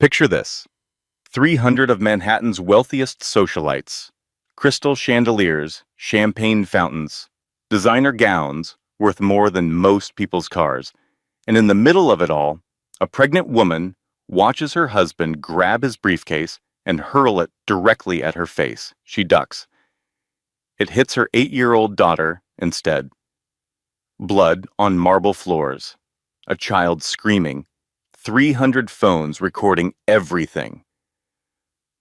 Picture this: 300 of Manhattan's wealthiest socialites, crystal chandeliers, champagne fountains, designer gowns worth more than most people's cars, and in the middle of it all, a pregnant woman watches her husband grab his briefcase and hurl it directly at her face. She ducks. It hits her 8-year-old daughter instead. Blood on marble floors, a child screaming, 300 phones recording everything.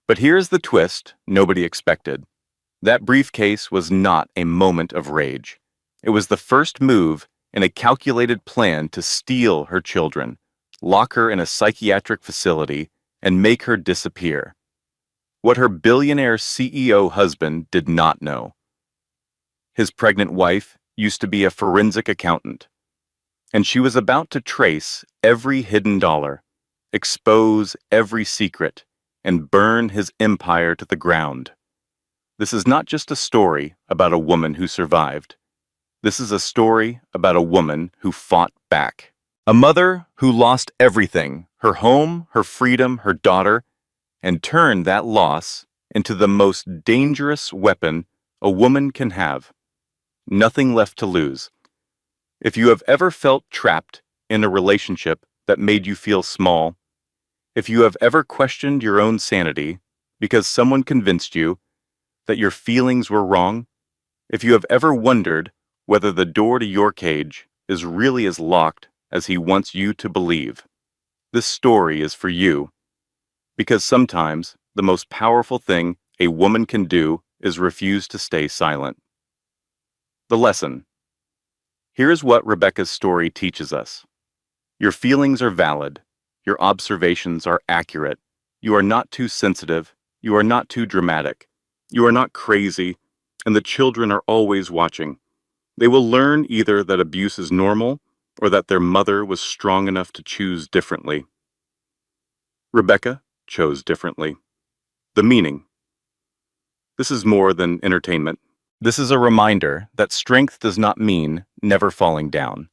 But here's the twist nobody expected. That briefcase was not a moment of rage. It was the first move in a calculated plan to steal her children, lock her in a psychiatric facility, and make her disappear. What her billionaire CEO husband did not know. His pregnant wife used to be a forensic accountant, and she was about to trace every hidden dollar, expose every secret, and burn his empire to the ground. This is not just a story about a woman who survived. This is a story about a woman who fought back. A mother who lost everything, her home, her freedom, her daughter, and turned that loss into the most dangerous weapon a woman can have. Nothing left to lose. If you have ever felt trapped in a relationship that made you feel small, if you have ever questioned your own sanity because someone convinced you that your feelings were wrong, if you have ever wondered whether the door to your cage is really as locked as he wants you to believe, this story is for you. Because sometimes the most powerful thing a woman can do is refuse to stay silent. The lesson. Here's what Rebecca's story teaches us. Your feelings are valid. Your observations are accurate. You are not too sensitive. You are not too dramatic. You are not crazy, and the children are always watching. They will learn either that abuse is normal or that their mother was strong enough to choose differently. Rebecca chose differently. The meaning. This is more than entertainment. This is a reminder that strength does not mean never falling down.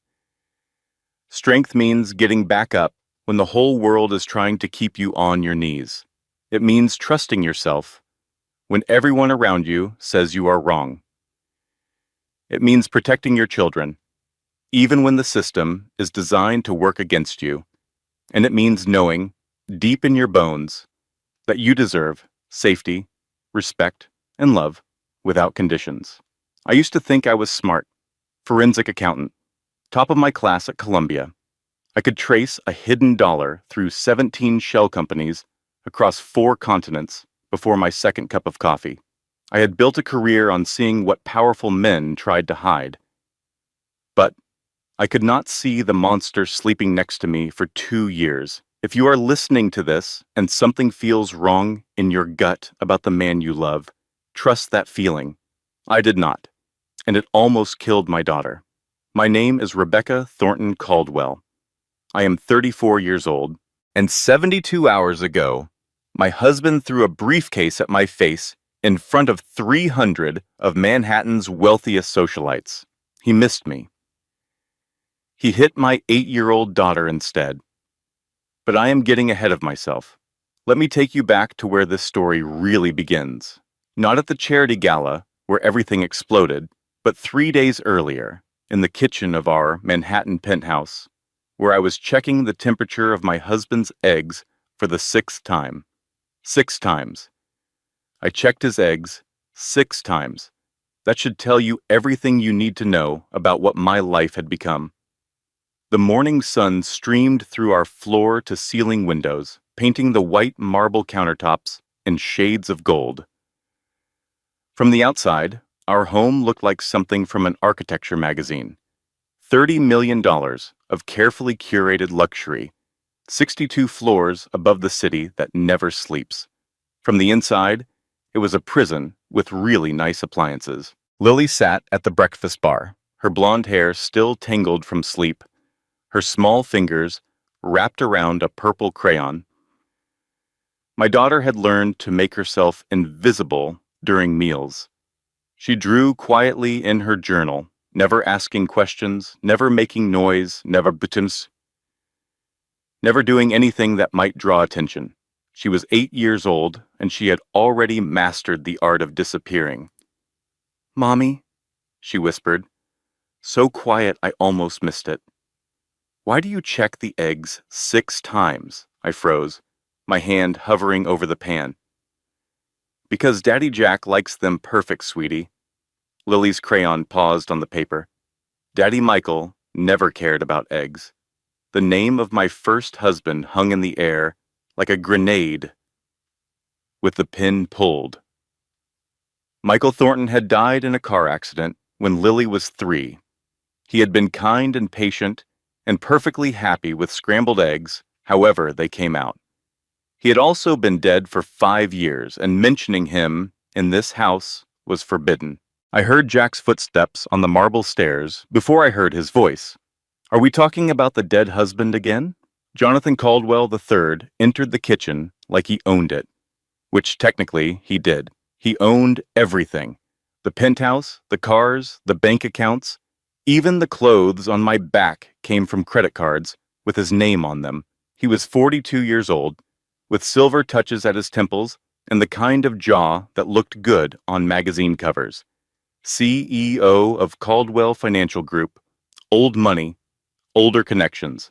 Strength means getting back up when the whole world is trying to keep you on your knees. It means trusting yourself when everyone around you says you are wrong. It means protecting your children, even when the system is designed to work against you. And it means knowing, deep in your bones, that you deserve safety, respect, and love without conditions. I used to think I was smart, forensic accountant, top of my class at Columbia. I could trace a hidden dollar through 17 shell companies across 4 continents before my second cup of coffee. I had built a career on seeing what powerful men tried to hide. But I could not see the monster sleeping next to me for 2 years. If you are listening to this and something feels wrong in your gut about the man you love, trust that feeling. I did not, and it almost killed my daughter. My name is Rebecca Thornton Caldwell. I am 34 years old, and 72 hours ago, my husband threw a briefcase at my face in front of 300 of Manhattan's wealthiest socialites. He missed me. He hit my 8-year-old daughter instead. But I am getting ahead of myself. Let me take you back to where this story really begins. Not at the charity gala, where everything exploded, but 3 days earlier, in the kitchen of our Manhattan penthouse, where I was checking the temperature of my husband's eggs for the 6th time. 6 times. I checked his eggs 6 times. That should tell you everything you need to know about what my life had become. The morning sun streamed through our floor-to-ceiling windows, painting the white marble countertops in shades of gold. From the outside, our home looked like something from an architecture magazine. $30 million of carefully curated luxury, 62 floors above the city that never sleeps. From the inside, it was a prison with really nice appliances. Lily sat at the breakfast bar, her blonde hair still tangled from sleep, her small fingers wrapped around a purple crayon. My daughter had learned to make herself invisible during meals. She drew quietly in her journal, never asking questions, never making noise, never buttons. never doing anything that might draw attention. She was 8 years old, and she had already mastered the art of disappearing. "Mommy," she whispered, so quiet I almost missed it. "Why do you check the eggs 6 times?" I froze, my hand hovering over the pan. "Because Daddy Jack likes them perfect, sweetie." Lily's crayon paused on the paper. Daddy Michael never cared about eggs. The name of my first husband hung in the air like a grenade with the pin pulled. Michael Thornton had died in a car accident when Lily was 3. He had been kind and patient and perfectly happy with scrambled eggs, however they came out. He had also been dead for 5 years, and mentioning him in this house was forbidden. I heard Jack's footsteps on the marble stairs before I heard his voice. "Are we talking about the dead husband again?" Jonathan Caldwell III entered the kitchen like he owned it, which technically he did. He owned everything. The penthouse, the cars, the bank accounts, even the clothes on my back came from credit cards with his name on them. He was 42 years old, with silver touches at his temples and the kind of jaw that looked good on magazine covers. CEO of Caldwell Financial Group, old money, older connections.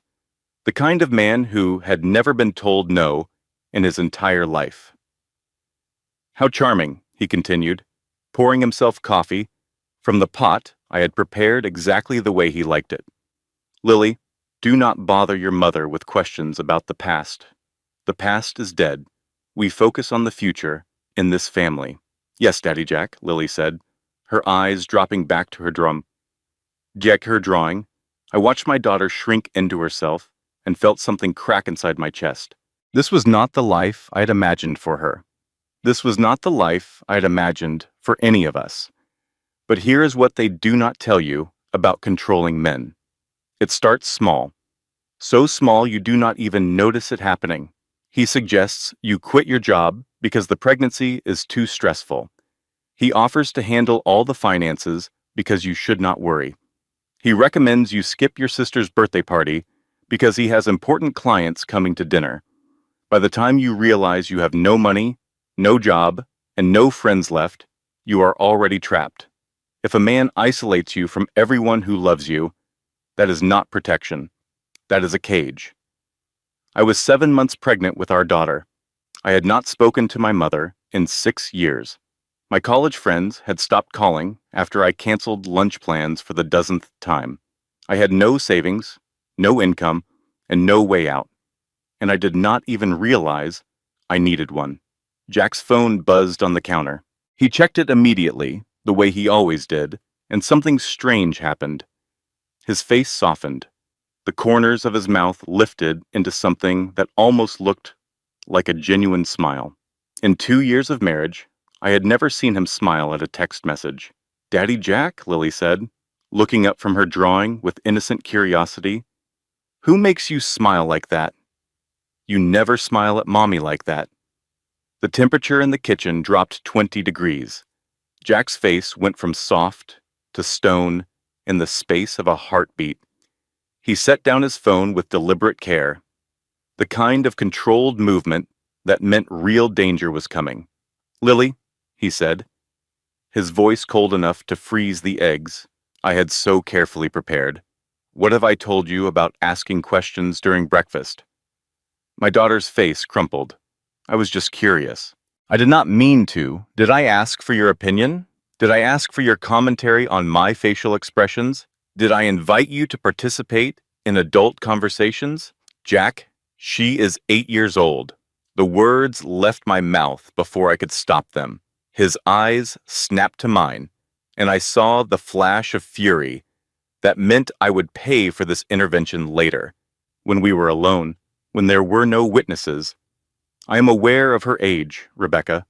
The kind of man who had never been told no in his entire life. "How charming," he continued, pouring himself coffee from the pot I had prepared exactly the way he liked it. "Lily, do not bother your mother with questions about the past. The past is dead. We focus on the future in this family." "Yes, Daddy Jack," Lily said, her eyes dropping back to her drum. Jack, her drawing. I watched my daughter shrink into herself and felt something crack inside my chest. This was not the life I had imagined for her. This was not the life I had imagined for any of us. But here is what they do not tell you about controlling men. It starts small. So small you do not even notice it happening. He suggests you quit your job because the pregnancy is too stressful. He offers to handle all the finances because you should not worry. He recommends you skip your sister's birthday party because he has important clients coming to dinner. By the time you realize you have no money, no job, and no friends left, you are already trapped. If a man isolates you from everyone who loves you, that is not protection. That is a cage. I was 7 months pregnant with our daughter. I had not spoken to my mother in 6 years. My college friends had stopped calling after I canceled lunch plans for the dozenth time. I had no savings, no income, and no way out. And I did not even realize I needed one. Jack's phone buzzed on the counter. He checked it immediately, the way he always did, and something strange happened. His face softened. The corners of his mouth lifted into something that almost looked like a genuine smile. In 2 years of marriage, I had never seen him smile at a text message. "Daddy Jack," Lily said, looking up from her drawing with innocent curiosity. "Who makes you smile like that? You never smile at Mommy like that." The temperature in the kitchen dropped 20 degrees. Jack's face went from soft to stone in the space of a heartbeat. He set down his phone with deliberate care, the kind of controlled movement that meant real danger was coming. "Lily," he said, his voice cold enough to freeze the eggs I had so carefully prepared. "What have I told you about asking questions during breakfast?" My daughter's face crumpled. "I was just curious." "I did not mean to. Did I ask for your opinion? Did I ask for your commentary on my facial expressions? Did I invite you to participate in adult conversations?" "Jack, she is 8 years old." The words left my mouth before I could stop them. His eyes snapped to mine, and I saw the flash of fury that meant I would pay for this intervention later, when we were alone, when there were no witnesses. "I am aware of her age, Rebecca.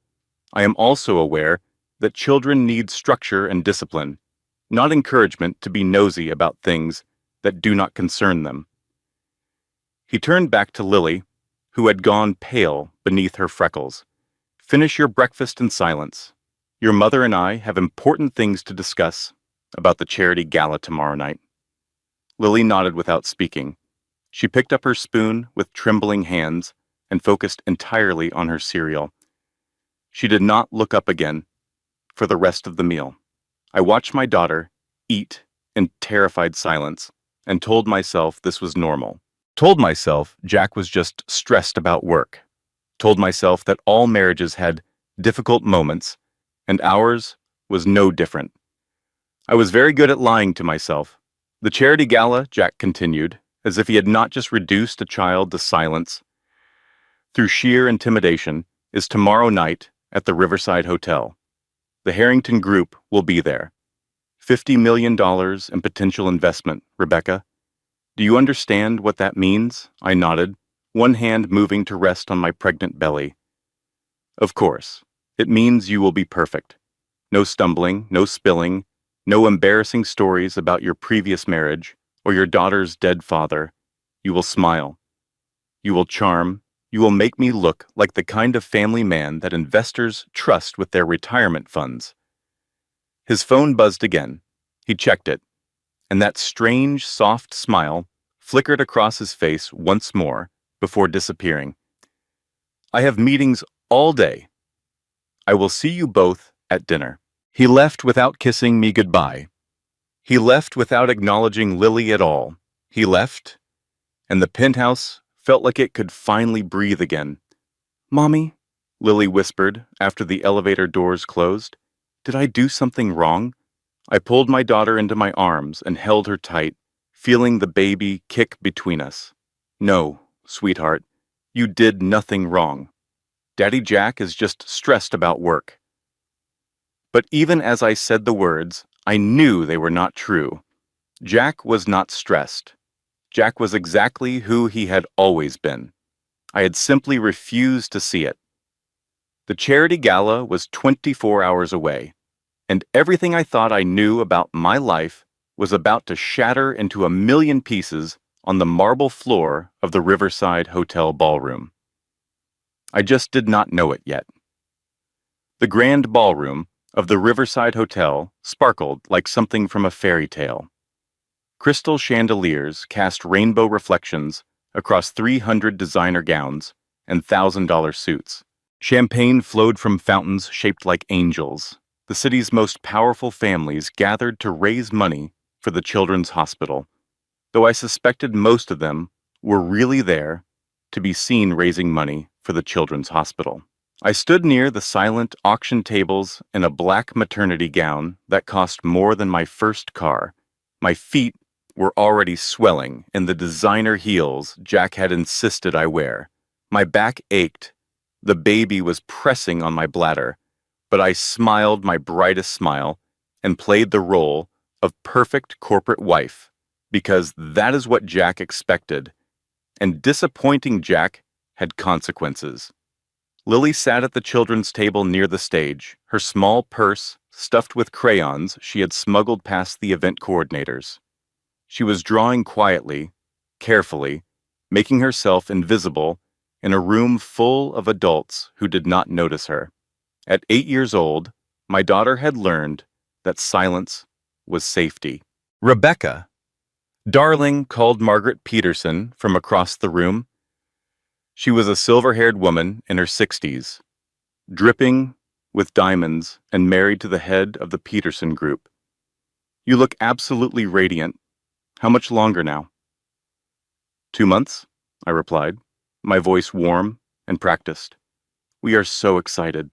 I am also aware that children need structure and discipline, not encouragement to be nosy about things that do not concern them." He turned back to Lily, who had gone pale beneath her freckles. "Finish your breakfast in silence. Your mother and I have important things to discuss about the charity gala tomorrow night." Lily nodded without speaking. She picked up her spoon with trembling hands and focused entirely on her cereal. She did not look up again for the rest of the meal. I watched my daughter eat in terrified silence and told myself this was normal. Told myself Jack was just stressed about work. Told myself that all marriages had difficult moments and ours was no different. I was very good at lying to myself. The charity gala, Jack continued, as if he had not just reduced a child to silence through sheer intimidation, is tomorrow night at the Riverside Hotel. The Harrington Group will be there. $50 million in potential investment, Rebecca. Do you understand what that means? I nodded, one hand moving to rest on my pregnant belly. Of course. It means you will be perfect. No stumbling, no spilling, no embarrassing stories about your previous marriage or your daughter's dead father. You will smile. You will charm. You will make me look like the kind of family man that investors trust with their retirement funds. His phone buzzed again. He checked it, and that strange, soft smile flickered across his face once more before disappearing. I have meetings all day. I will see you both at dinner. He left without kissing me goodbye. He left without acknowledging Lily at all. He left, and the penthouse felt like it could finally breathe again. "Mommy," Lily whispered after the elevator doors closed, "did I do something wrong?" I pulled my daughter into my arms and held her tight, feeling the baby kick between us. "No, sweetheart, you did nothing wrong. Daddy Jack is just stressed about work." But even as I said the words, I knew they were not true. Jack was not stressed. Jack was exactly who he had always been. I had simply refused to see it. The charity gala was 24 hours away, and everything I thought I knew about my life was about to shatter into a million pieces on the marble floor of the Riverside Hotel ballroom. I just did not know it yet. The grand ballroom of the Riverside Hotel sparkled like something from a fairy tale. Crystal chandeliers cast rainbow reflections across 300 designer gowns and $1,000 suits. Champagne flowed from fountains shaped like angels. The city's most powerful families gathered to raise money for the Children's Hospital, though I suspected most of them were really there to be seen raising money for the Children's Hospital. I stood near the silent auction tables in a black maternity gown that cost more than my first car. My feet were already swelling in the designer heels Jack had insisted I wear. My back ached. The baby was pressing on my bladder, but I smiled my brightest smile and played the role of perfect corporate wife, because that is what Jack expected, and disappointing Jack had consequences. Lily sat at the children's table near the stage, her small purse stuffed with crayons she had smuggled past the event coordinators. She was drawing quietly, carefully, making herself invisible in a room full of adults who did not notice her. At 8 years old, my daughter had learned that silence was safety. "Rebecca," darling called Margaret Peterson from across the room. She was a silver-haired woman in her 60s, dripping with diamonds and married to the head of the Peterson Group. "You look absolutely radiant. How much longer now?" 2 months, I replied, my voice warm and practiced. "We are so excited."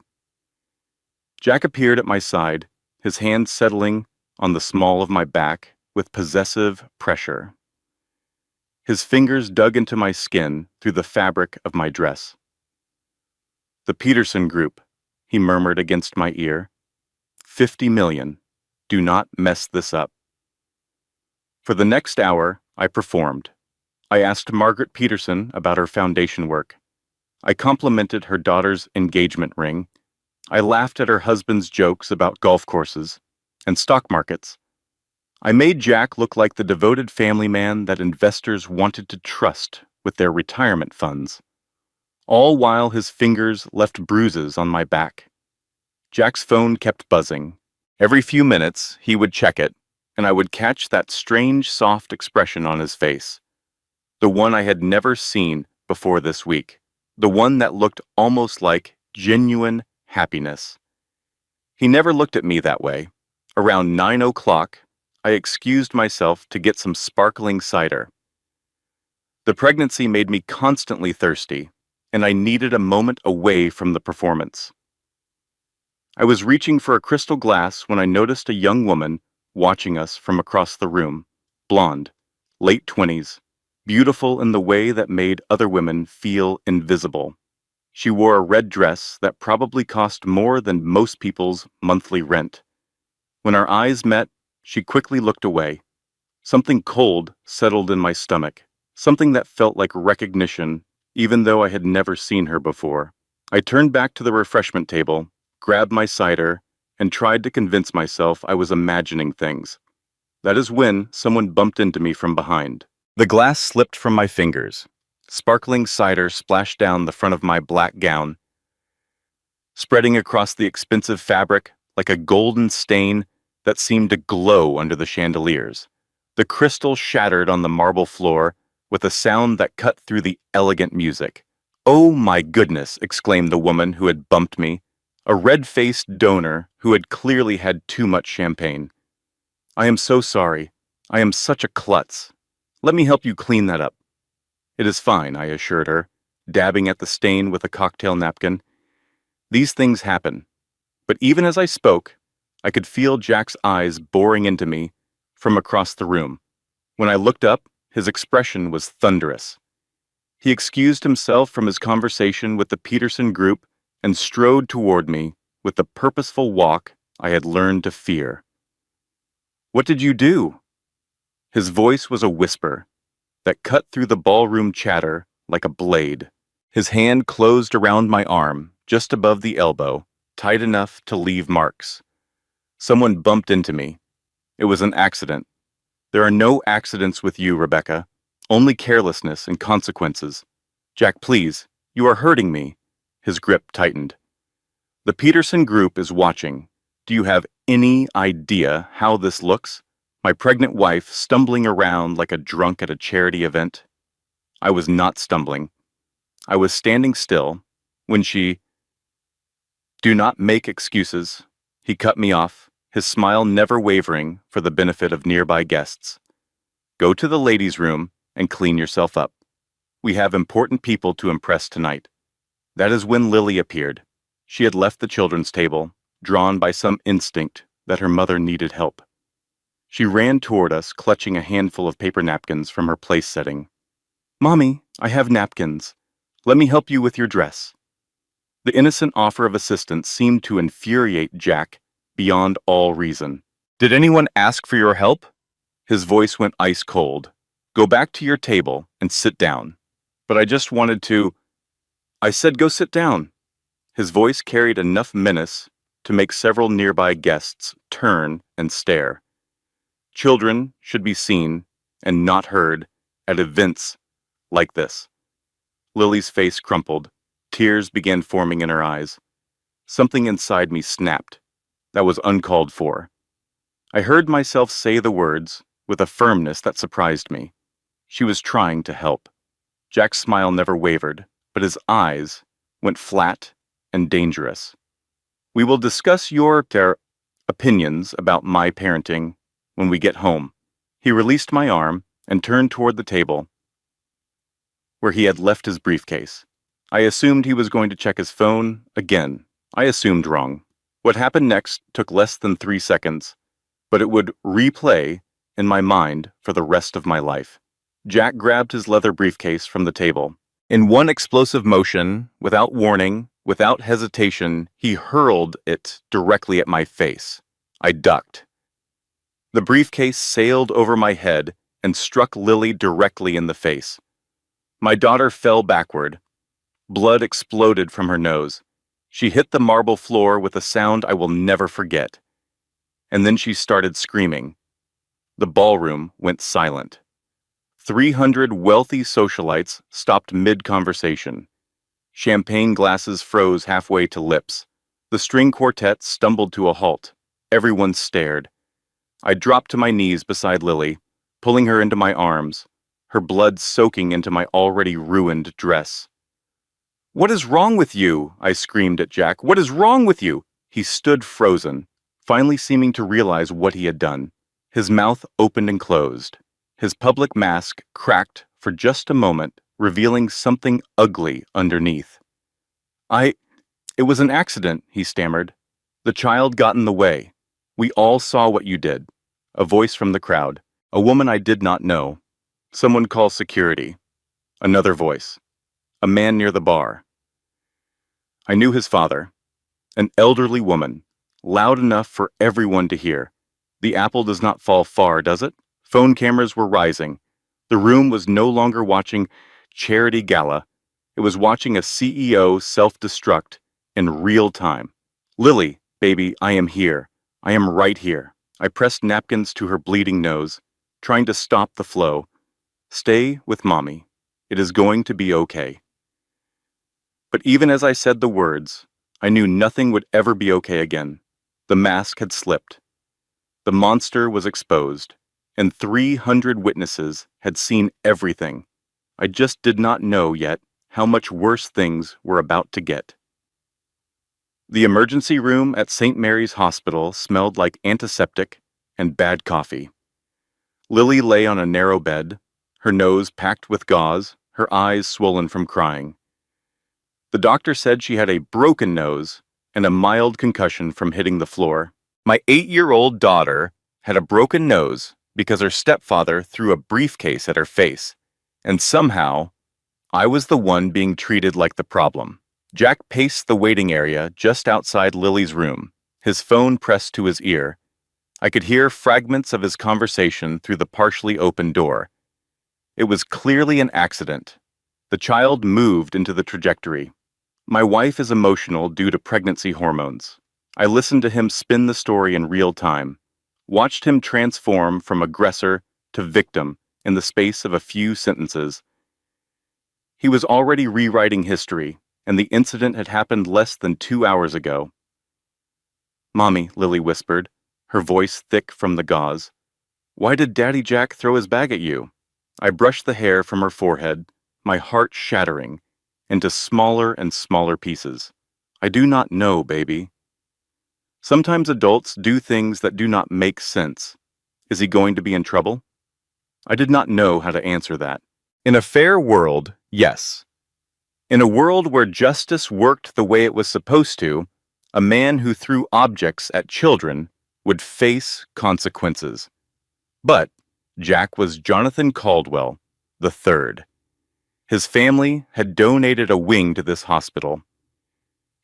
Jack appeared at my side, his hand settling on the small of my back with possessive pressure. His fingers dug into my skin through the fabric of my dress. "The Peterson Group," he murmured against my ear. "50 million. Do not mess this up." For the next hour, I performed. I asked Margaret Peterson about her foundation work. I complimented her daughter's engagement ring. I laughed at her husband's jokes about golf courses and stock markets. I made Jack look like the devoted family man that investors wanted to trust with their retirement funds, all while his fingers left bruises on my back. Jack's phone kept buzzing. Every few minutes, he would check it, and I would catch that strange, soft expression on his face. The one I had never seen before this week. The one that looked almost like genuine happiness. He never looked at me that way. Around 9 o'clock, I excused myself to get some sparkling cider. The pregnancy made me constantly thirsty, and I needed a moment away from the performance. I was reaching for a crystal glass when I noticed a young woman watching us from across the room, blonde, late 20s, beautiful in the way that made other women feel invisible. She wore a red dress that probably cost more than most people's monthly rent. When our eyes met, she quickly looked away. Something cold settled in my stomach, something that felt like recognition, even though I had never seen her before. I turned back to the refreshment table, grabbed my cider, and tried to convince myself I was imagining things. That is when someone bumped into me from behind. The glass slipped from my fingers. Sparkling cider splashed down the front of my black gown, spreading across the expensive fabric like a golden stain that seemed to glow under the chandeliers. The crystal shattered on the marble floor with a sound that cut through the elegant music. "Oh my goodness," exclaimed the woman who had bumped me, a red-faced donor who had clearly had too much champagne. "I am so sorry. I am such a klutz. Let me help you clean that up." "It is fine," I assured her, dabbing at the stain with a cocktail napkin. These things happen. But even as I spoke, I could feel Jack's eyes boring into me from across the room. When I looked up, his expression was thunderous. He excused himself from his conversation with the Peterson group and strode toward me with the purposeful walk I had learned to fear. "What did you do?" His voice was a whisper that cut through the ballroom chatter like a blade. His hand closed around my arm, just above the elbow, tight enough to leave marks. Someone bumped into me. It was an accident. There are no accidents with you, Rebecca. Only carelessness and consequences. Jack, please, you are hurting me. His grip tightened. The Peterson group is watching. Do you have any idea how this looks? My pregnant wife stumbling around like a drunk at a charity event? I was not stumbling. I was standing still when she... "Do not make excuses." He cut me off, his smile never wavering for the benefit of nearby guests. "Go to the ladies' room and clean yourself up. We have important people to impress tonight." That is when Lily appeared. She had left the children's table, drawn by some instinct that her mother needed help. She ran toward us, clutching a handful of paper napkins from her place setting. "Mommy, I have napkins. Let me help you with your dress." The innocent offer of assistance seemed to infuriate Jack beyond all reason. "Did anyone ask for your help?" His voice went ice cold. "Go back to your table and sit down." "But I just wanted to..." "I said go sit down." His voice carried enough menace to make several nearby guests turn and stare. Children should be seen and not heard at events like this. Lily's face crumpled. Tears began forming in her eyes. Something inside me snapped. That was uncalled for. I heard myself say the words with a firmness that surprised me. She was trying to help. Jack's smile never wavered, but his eyes went flat and dangerous. "We will discuss your opinions about my parenting when we get home." He released my arm and turned toward the table where he had left his briefcase. I assumed he was going to check his phone again. I assumed wrong. What happened next took less than 3 seconds, but it would replay in my mind for the rest of my life. Jack grabbed his leather briefcase from the table. In one explosive motion, without warning, without hesitation, he hurled it directly at my face. I ducked. The briefcase sailed over my head and struck Lily directly in the face. My daughter fell backward. Blood exploded from her nose. She hit the marble floor with a sound I will never forget. And then she started screaming. The ballroom went silent. 300 wealthy socialites stopped mid-conversation. Champagne glasses froze halfway to lips. The string quartet stumbled to a halt. Everyone stared. I dropped to my knees beside Lily, pulling her into my arms. her blood soaking into my already ruined dress. "What is wrong with you?" I screamed at Jack. "What is wrong with you?" He stood frozen, finally seeming to realize what he had done. His mouth opened and closed. His public mask cracked for just a moment, revealing something ugly underneath. It was an accident," he stammered. "The child got in the way. We all saw what you did." A voice from the crowd. A woman I did not know. "Someone call security." Another voice. A man near the bar. I knew his father. An elderly woman. Loud enough for everyone to hear. The apple does not fall far, does it? Phone cameras were rising. The room was no longer watching charity gala. It was watching a CEO self-destruct in real time. "Lily, baby, I am here. I am right here." I pressed napkins to her bleeding nose, trying to stop the flow. "Stay with Mommy. It is going to be okay." But even as I said the words, I knew nothing would ever be okay again. The mask had slipped. The monster was exposed, and 300 witnesses had seen everything. I just did not know yet how much worse things were about to get. The emergency room at St. Mary's Hospital smelled like antiseptic and bad coffee. Lily lay on a narrow bed, her nose packed with gauze, her eyes swollen from crying. The doctor said she had a broken nose and a mild concussion from hitting the floor. My 8-year-old daughter had a broken nose because her stepfather threw a briefcase at her face, and somehow, I was the one being treated like the problem. Jack paced the waiting area just outside Lily's room, his phone pressed to his ear. I could hear fragments of his conversation through the partially open door. It was clearly an accident. The child moved into the trajectory. My wife is emotional due to pregnancy hormones. I listened to him spin the story in real time, watched him transform from aggressor to victim in the space of a few sentences. He was already rewriting history, and the incident had happened less than 2 hours ago. "Mommy," Lily whispered, her voice thick from the gauze. "Why did Daddy Jack throw his bag at you?" I brushed the hair from her forehead, my heart shattering into smaller and smaller pieces. "I do not know, baby." Sometimes adults do things that do not make sense. Is he going to be in trouble? I did not know how to answer that. In a fair world, yes. In a world where justice worked the way it was supposed to, a man who threw objects at children would face consequences. But Jack was Jonathan Caldwell, the third. His family had donated a wing to this hospital.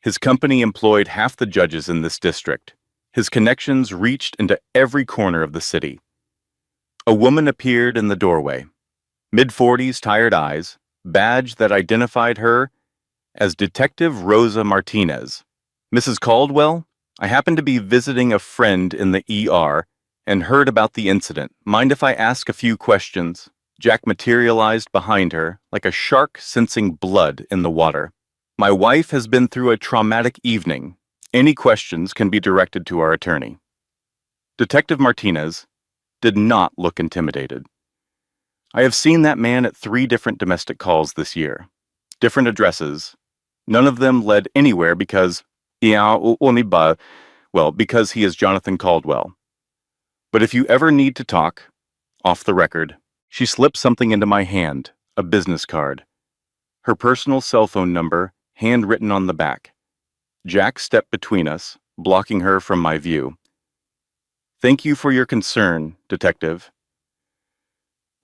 His company employed half the judges in this district. His connections reached into every corner of the city. A woman appeared in the doorway. Mid-40s, tired eyes, badge that identified her as Detective Rosa Martinez. "Mrs. Caldwell, I happen to be visiting a friend in the ER and heard about the incident. Mind if I ask a few questions?" Jack materialized behind her like a shark sensing blood in the water. "My wife has been through a traumatic evening. Any questions can be directed to our attorney." Detective Martinez did not look intimidated. I have seen that man at 3 different domestic calls this year. Different addresses. None of them led anywhere because, because he is Jonathan Caldwell. But if you ever need to talk, off the record. She slipped something into my hand, a business card. Her personal cell phone number, handwritten on the back. Jack stepped between us, blocking her from my view. "Thank you for your concern, Detective.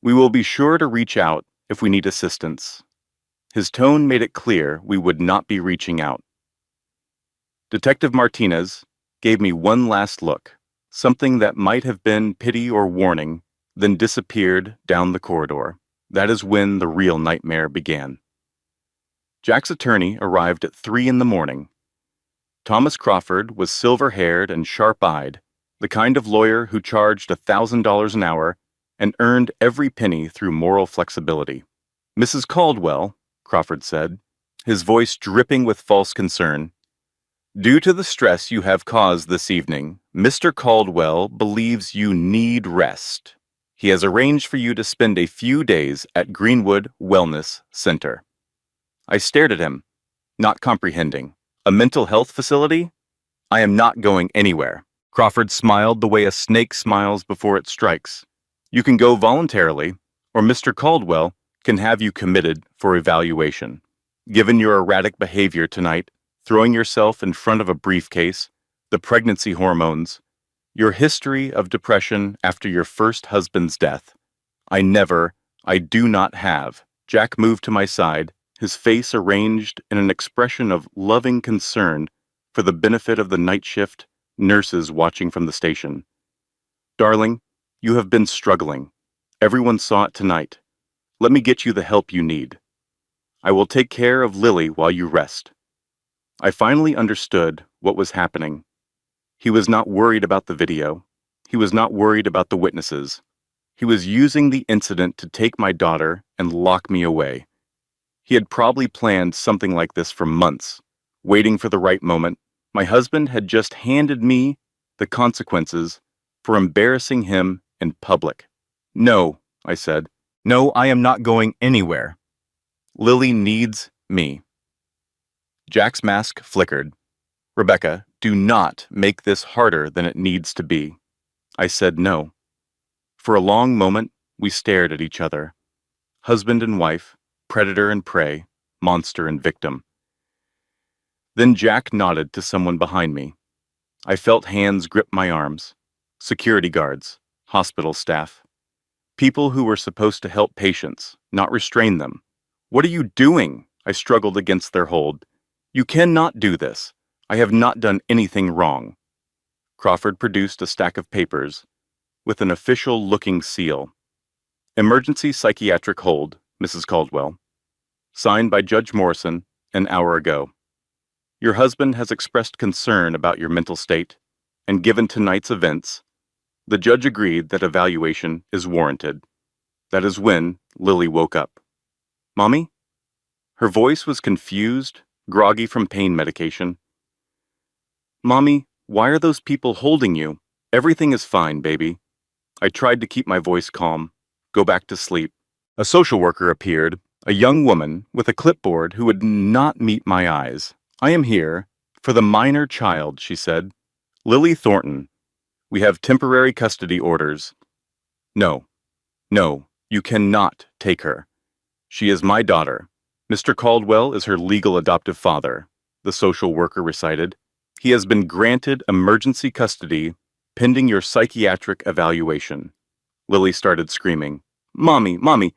We will be sure to reach out if we need assistance." His tone made it clear we would not be reaching out. Detective Martinez gave me one last look, something that might have been pity or warning, then disappeared down the corridor. That is when the real nightmare began. Jack's attorney arrived at 3 in the morning. Thomas Crawford was silver-haired and sharp-eyed, the kind of lawyer who charged $1,000 an hour and earned every penny through moral flexibility. "Mrs. Caldwell," Crawford said, his voice dripping with false concern, "due to the stress you have caused this evening, Mr. Caldwell believes you need rest. He has arranged for you to spend a few days at Greenwood Wellness Center. I stared at him, not comprehending. A mental health facility? I am not going anywhere. Crawford smiled the way a snake smiles before it strikes. You can go voluntarily, or Mr. Caldwell can have you committed for evaluation. Given your erratic behavior tonight, throwing yourself in front of a briefcase, the pregnancy hormones, your history of depression after your first husband's death. I do not have. Jack moved to my side, his face arranged in an expression of loving concern for the benefit of the night shift nurses watching from the station. Darling, you have been struggling. Everyone saw it tonight. Let me get you the help you need. I will take care of Lily while you rest. I finally understood what was happening. He was not worried about the video. He was not worried about the witnesses. He was using the incident to take my daughter and lock me away. He had probably planned something like this for months, waiting for the right moment. My husband had just handed me the consequences for embarrassing him in public. No, I said. No, I am not going anywhere. Lily needs me. Jack's mask flickered. Rebecca, do not make this harder than it needs to be. I said no. For a long moment, we stared at each other. Husband and wife, predator and prey, monster and victim. Then Jack nodded to someone behind me. I felt hands grip my arms. Security guards, hospital staff. People who were supposed to help patients, not restrain them. What are you doing? I struggled against their hold. You cannot do this. I have not done anything wrong. Crawford produced a stack of papers with an official-looking seal. Emergency psychiatric hold, Mrs. Caldwell. Signed by Judge Morrison an hour ago. Your husband has expressed concern about your mental state, and given tonight's events, the judge agreed that evaluation is warranted. That is when Lily woke up. Mommy? Her voice was confused, groggy from pain medication. Mommy, why are those people holding you? Everything is fine, baby. I tried to keep my voice calm, go back to sleep. A social worker appeared, a young woman with a clipboard who would not meet my eyes. I am here for the minor child, she said. Lily Thornton. We have temporary custody orders. No, you cannot take her. She is my daughter. Mr. Caldwell is her legal adoptive father, the social worker recited. He has been granted emergency custody pending your psychiatric evaluation. Lily started screaming. Mommy,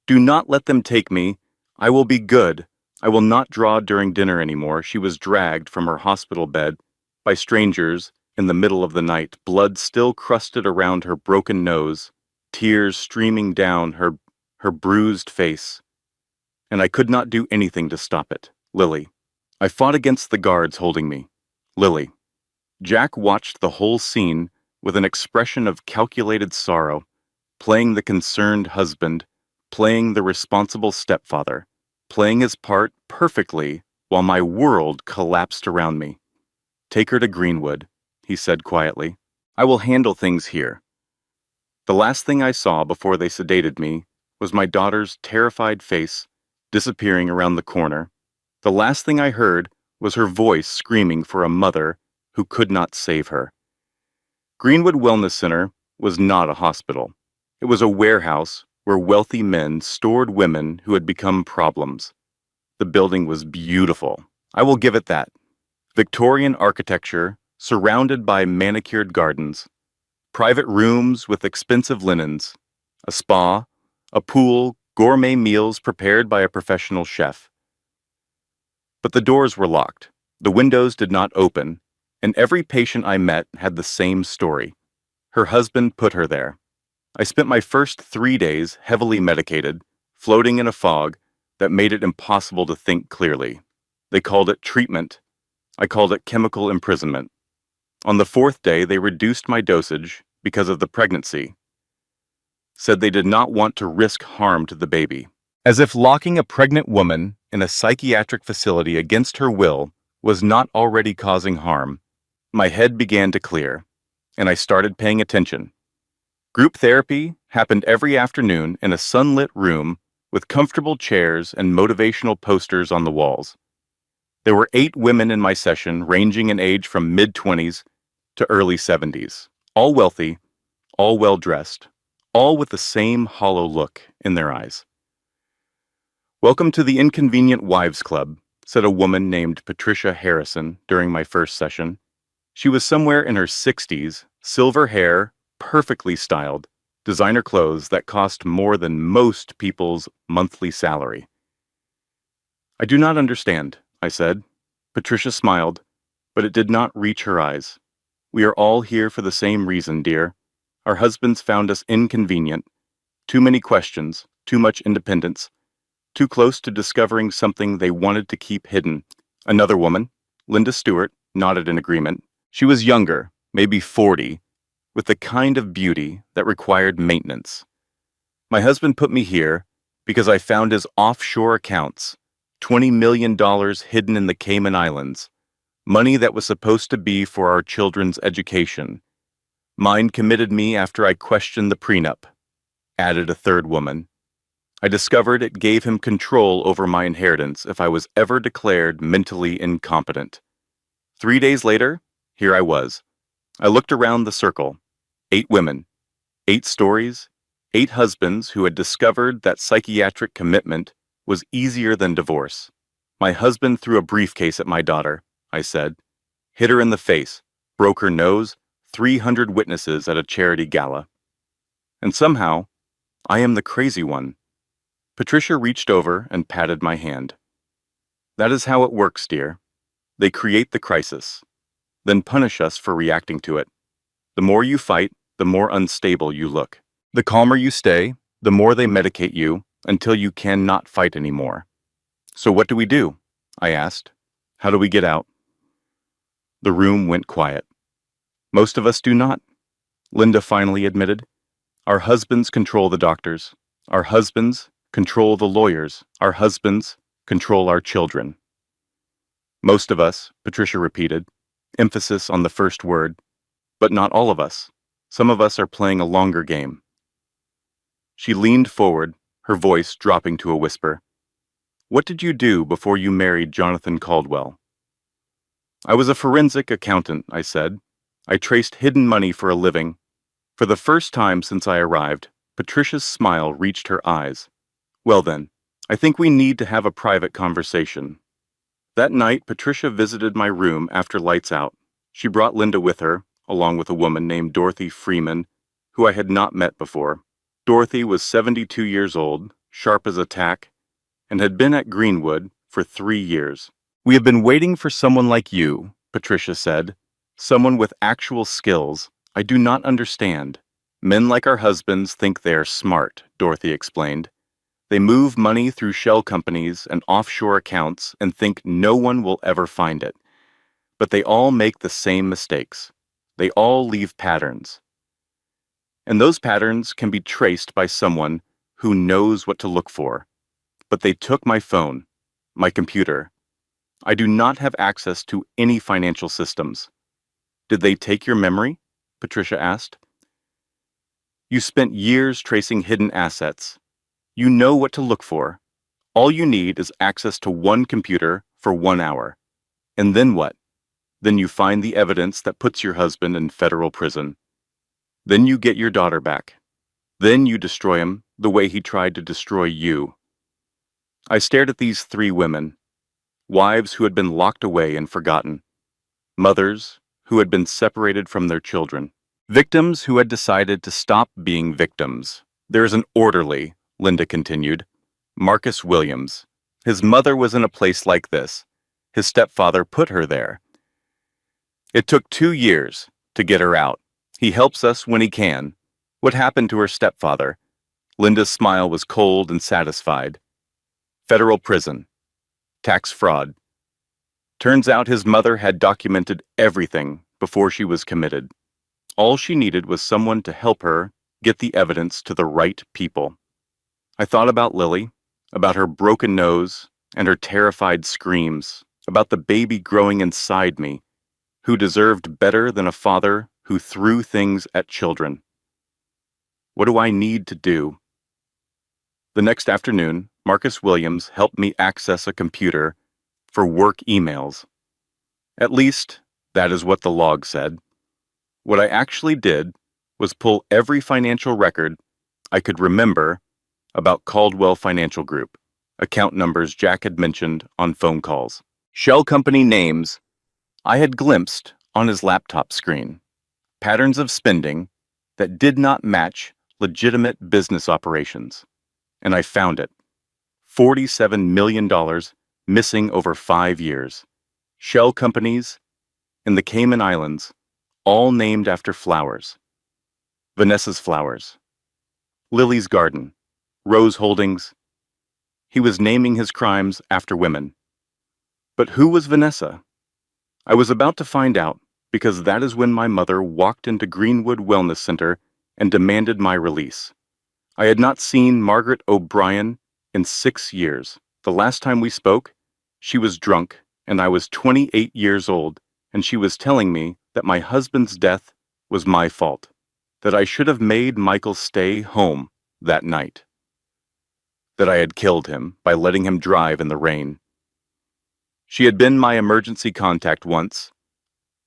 do not let them take me. I will be good. I will not draw during dinner anymore. She was dragged from her hospital bed by strangers in the middle of the night, blood still crusted around her broken nose, tears streaming down her bruised face. And I could not do anything to stop it. Lily. I fought against the guards holding me. Lily. Jack watched the whole scene with an expression of calculated sorrow, playing the concerned husband, playing the responsible stepfather, playing his part perfectly while my world collapsed around me. Take her to Greenwood, he said quietly. I will handle things here. The last thing I saw before they sedated me was my daughter's terrified face disappearing around the corner. The last thing I heard was her voice screaming for a mother who could not save her. Greenwood Wellness Center was not a hospital. It was a warehouse where wealthy men stored women who had become problems. The building was beautiful. I will give it that. Victorian architecture surrounded by manicured gardens, private rooms with expensive linens, a spa, a pool, gourmet meals prepared by a professional chef. But the doors were locked, the windows did not open, and every patient I met had the same story. Her husband put her there. I spent my first 3 days heavily medicated, floating in a fog that made it impossible to think clearly. They called it treatment. I called it chemical imprisonment. On the 4th day, they reduced my dosage because of the pregnancy. Said they did not want to risk harm to the baby. As if locking a pregnant woman in a psychiatric facility against her will was not already causing harm, my head began to clear, and I started paying attention. Group therapy happened every afternoon in a sunlit room with comfortable chairs and motivational posters on the walls. There were 8 women in my session, ranging in age from mid-20s to early 70s, all wealthy, all well-dressed, all with the same hollow look in their eyes. "Welcome to the Inconvenient Wives Club," said a woman named Patricia Harrison during my first session. She was somewhere in her 60s, silver hair, perfectly styled, designer clothes that cost more than most people's monthly salary. "I do not understand," I said. Patricia smiled, but it did not reach her eyes. "We are all here for the same reason, dear. Our husbands found us inconvenient. Too many questions, too much independence, too close to discovering something they wanted to keep hidden." Another woman, Linda Stewart, nodded in agreement. She was younger, maybe 40, with the kind of beauty that required maintenance. "My husband put me here because I found his offshore accounts, $20 million hidden in the Cayman Islands, money that was supposed to be for our children's education. Mine committed me after I questioned the prenup," added a third woman. "I discovered it gave him control over my inheritance if I was ever declared mentally incompetent." 3 days later, here I was. I looked around the circle. 8 women, 8 stories, 8 husbands who had discovered that psychiatric commitment was easier than divorce. "My husband threw a briefcase at my daughter," I said. "Hit her in the face, broke her nose, 300 witnesses at a charity gala. And somehow, I am the crazy one." Patricia reached over and patted my hand. "That is how it works, dear. They create the crisis, then punish us for reacting to it. The more you fight, the more unstable you look. The calmer you stay, the more they medicate you until you cannot fight anymore." "So what do we do?" I asked. "How do we get out?" The room went quiet. "Most of us do not," Linda finally admitted. "Our husbands control the doctors. Our husbands control the lawyers. Our husbands control our children." "Most of us," Patricia repeated, emphasis on the first word. "But not all of us. Some of us are playing a longer game." She leaned forward, her voice dropping to a whisper. "What did you do before you married Jonathan Caldwell?" "I was a forensic accountant," I said. "I traced hidden money for a living." For the first time since I arrived, Patricia's smile reached her eyes. "Well then, I think we need to have a private conversation." That night, Patricia visited my room after lights out. She brought Linda with her, along with a woman named Dorothy Freeman, who I had not met before. Dorothy was 72 years old, sharp as a tack, and had been at Greenwood for 3 years. "We have been waiting for someone like you," Patricia said. "Someone with actual skills. I do not understand." "Men like our husbands think they are smart," Dorothy explained. "They move money through shell companies and offshore accounts and think no one will ever find it. But they all make the same mistakes. They all leave patterns. And those patterns can be traced by someone who knows what to look for. But they took my phone, my computer. I do not have access to any financial systems." "Did they take your memory?" Patricia asked. "You spent years tracing hidden assets. You know what to look for. All you need is access to one computer for 1 hour. And then what? Then you find the evidence that puts your husband in federal prison. Then you get your daughter back. Then you destroy him the way he tried to destroy you." I stared at these 3 women, wives who had been locked away and forgotten, mothers who had been separated from their children, victims who had decided to stop being victims. "There is an orderly," Linda continued, "Marcus Williams. His mother was in a place like this. His stepfather put her there. It took 2 years to get her out. He helps us when he can. What happened to her stepfather?" Linda's smile was cold and satisfied. "Federal prison. Tax fraud. Turns out his mother had documented everything before she was committed. All she needed was someone to help her get the evidence to the right people." I thought about Lily, about her broken nose and her terrified screams, about the baby growing inside me, who deserved better than a father who threw things at children. What do I need to do? The next afternoon, Marcus Williams helped me access a computer for work emails. At least, that is what the log said. What I actually did was pull every financial record I could remember about Caldwell Financial Group, account numbers Jack had mentioned on phone calls, shell company names I had glimpsed on his laptop screen, patterns of spending that did not match legitimate business operations. And I found it. $47 million missing over 5 years. Shell companies in the Cayman Islands, all named after flowers. Vanessa's Flowers, Lily's Garden, Rose Holdings. He was naming his crimes after women. But who was Vanessa? I was about to find out, because that is when my mother walked into Greenwood Wellness Center and demanded my release. I had not seen Margaret O'Brien in 6 years. The last time we spoke, she was drunk, and I was 28 years old, and she was telling me that my husband's death was my fault, that I should have made Michael stay home that night, that I had killed him by letting him drive in the rain. She had been my emergency contact once,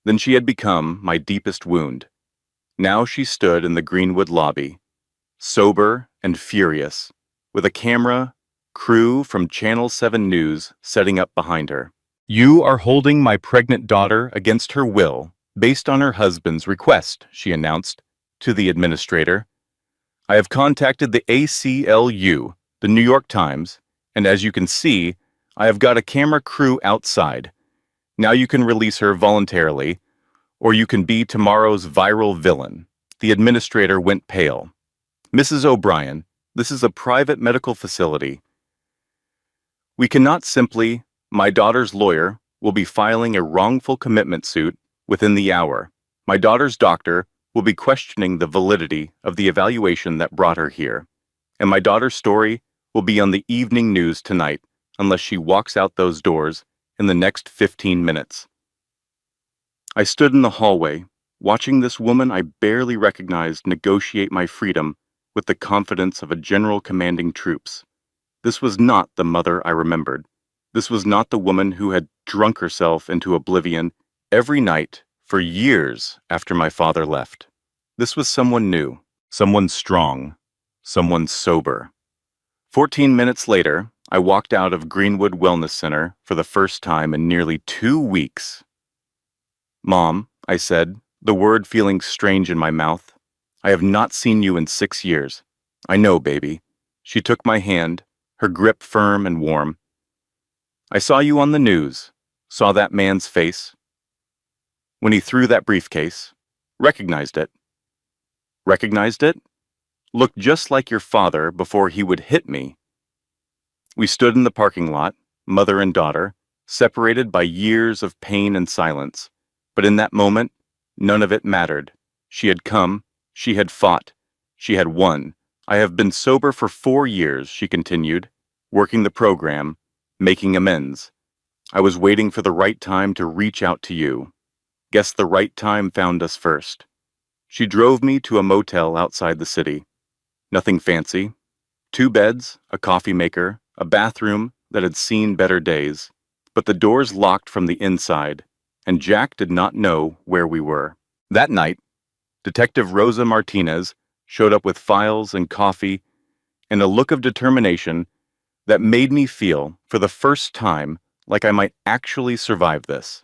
then she had become my deepest wound. Now she stood in the Greenwood lobby, sober and furious, with a camera crew from Channel 7 News setting up behind her. "You are holding my pregnant daughter against her will, based on her husband's request," she announced to the administrator. "I have contacted the ACLU, the New York Times, and as you can see, I have got a camera crew outside. Now you can release her voluntarily, or you can be tomorrow's viral villain." The administrator went pale. "Mrs. O'Brien, this is a private medical facility. We cannot simply. My daughter's lawyer will be filing a wrongful commitment suit within the hour. My daughter's doctor will be questioning the validity of the evaluation that brought her here. And my daughter's story will be on the evening news tonight unless she walks out those doors in the next 15 minutes. I stood in the hallway, watching this woman I barely recognized negotiate my freedom with the confidence of a general commanding troops. This was not the mother I remembered. This was not the woman who had drunk herself into oblivion every night for years after my father left. This was someone new, someone strong, someone sober. 14 minutes later, I walked out of Greenwood Wellness Center for the first time in nearly 2 weeks. "Mom," I said, the word feeling strange in my mouth, "I have not seen you in 6 years." "I know, baby." She took my hand, her grip firm and warm. "I saw you on the news, saw that man's face. When he threw that briefcase, recognized it. Recognized it? Looked just like your father before he would hit me." We stood in the parking lot, mother and daughter, separated by years of pain and silence. But in that moment, none of it mattered. She had come, she had fought, she had won. "I have been sober for 4 years, she continued, working the program, making amends. I was waiting for the right time to reach out to you. Guess the right time found us first." She drove me to a motel outside the city. Nothing fancy. 2 beds, a coffee maker, a bathroom that had seen better days. But the doors locked from the inside, and Jack did not know where we were. That night, Detective Rosa Martinez showed up with files and coffee and a look of determination that made me feel, for the first time, like I might actually survive this.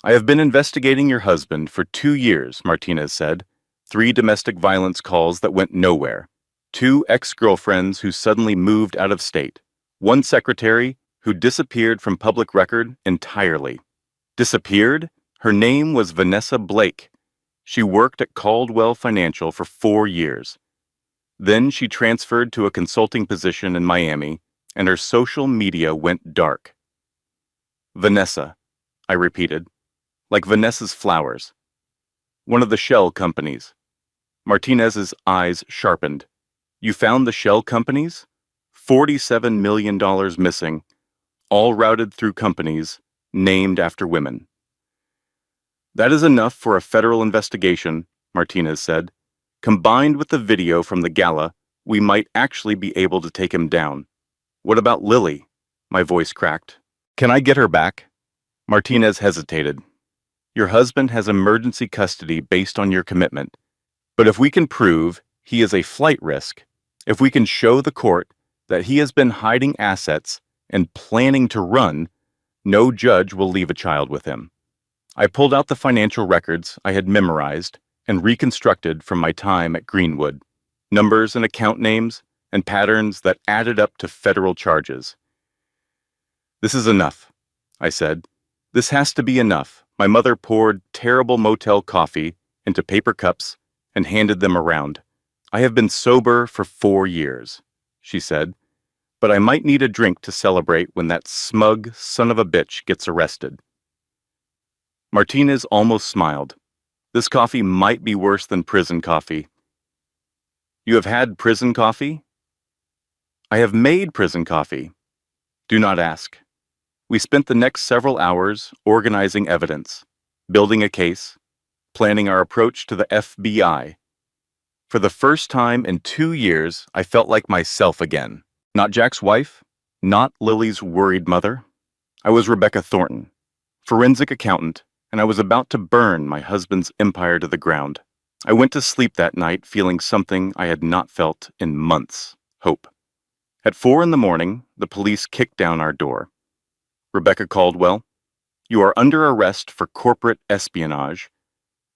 "I have been investigating your husband for 2 years," Martinez said. 3 domestic violence calls that went nowhere. 2 ex-girlfriends who suddenly moved out of state. 1 secretary who disappeared from public record entirely. Disappeared? Her name was Vanessa Blake. She worked at Caldwell Financial for 4 years. Then she transferred to a consulting position in Miami, and her social media went dark. "Vanessa," I repeated, "like Vanessa's Flowers. One of the shell companies." Martinez's eyes sharpened. "You found the shell companies? $47 million missing, all routed through companies named after women." "That is enough for a federal investigation," Martinez said. Combined with the video from the gala, we might actually be able to take him down. What about Lily? My voice cracked. Can I get her back? Martinez hesitated. Your husband has emergency custody based on your commitment. But if we can prove he is a flight risk, if we can show the court that he has been hiding assets and planning to run, no judge will leave a child with him. I pulled out the financial records I had memorized and reconstructed from my time at Greenwood, numbers and account names and patterns that added up to federal charges. This is enough, I said. This has to be enough. My mother poured terrible motel coffee into paper cups and handed them around. I have been sober for 4 years, she said, but I might need a drink to celebrate when that smug son of a bitch gets arrested. Martinez almost smiled. This coffee might be worse than prison coffee. You have had prison coffee? I have made prison coffee. Do not ask. We spent the next several hours organizing evidence, building a case, planning our approach to the FBI. For the first time in 2 years, I felt like myself again. Not Jack's wife, not Lily's worried mother. I was Rebecca Thornton, forensic accountant, and I was about to burn my husband's empire to the ground. I went to sleep that night feeling something I had not felt in months: hope. At 4 a.m, the police kicked down our door. Rebecca Caldwell, you are under arrest for corporate espionage,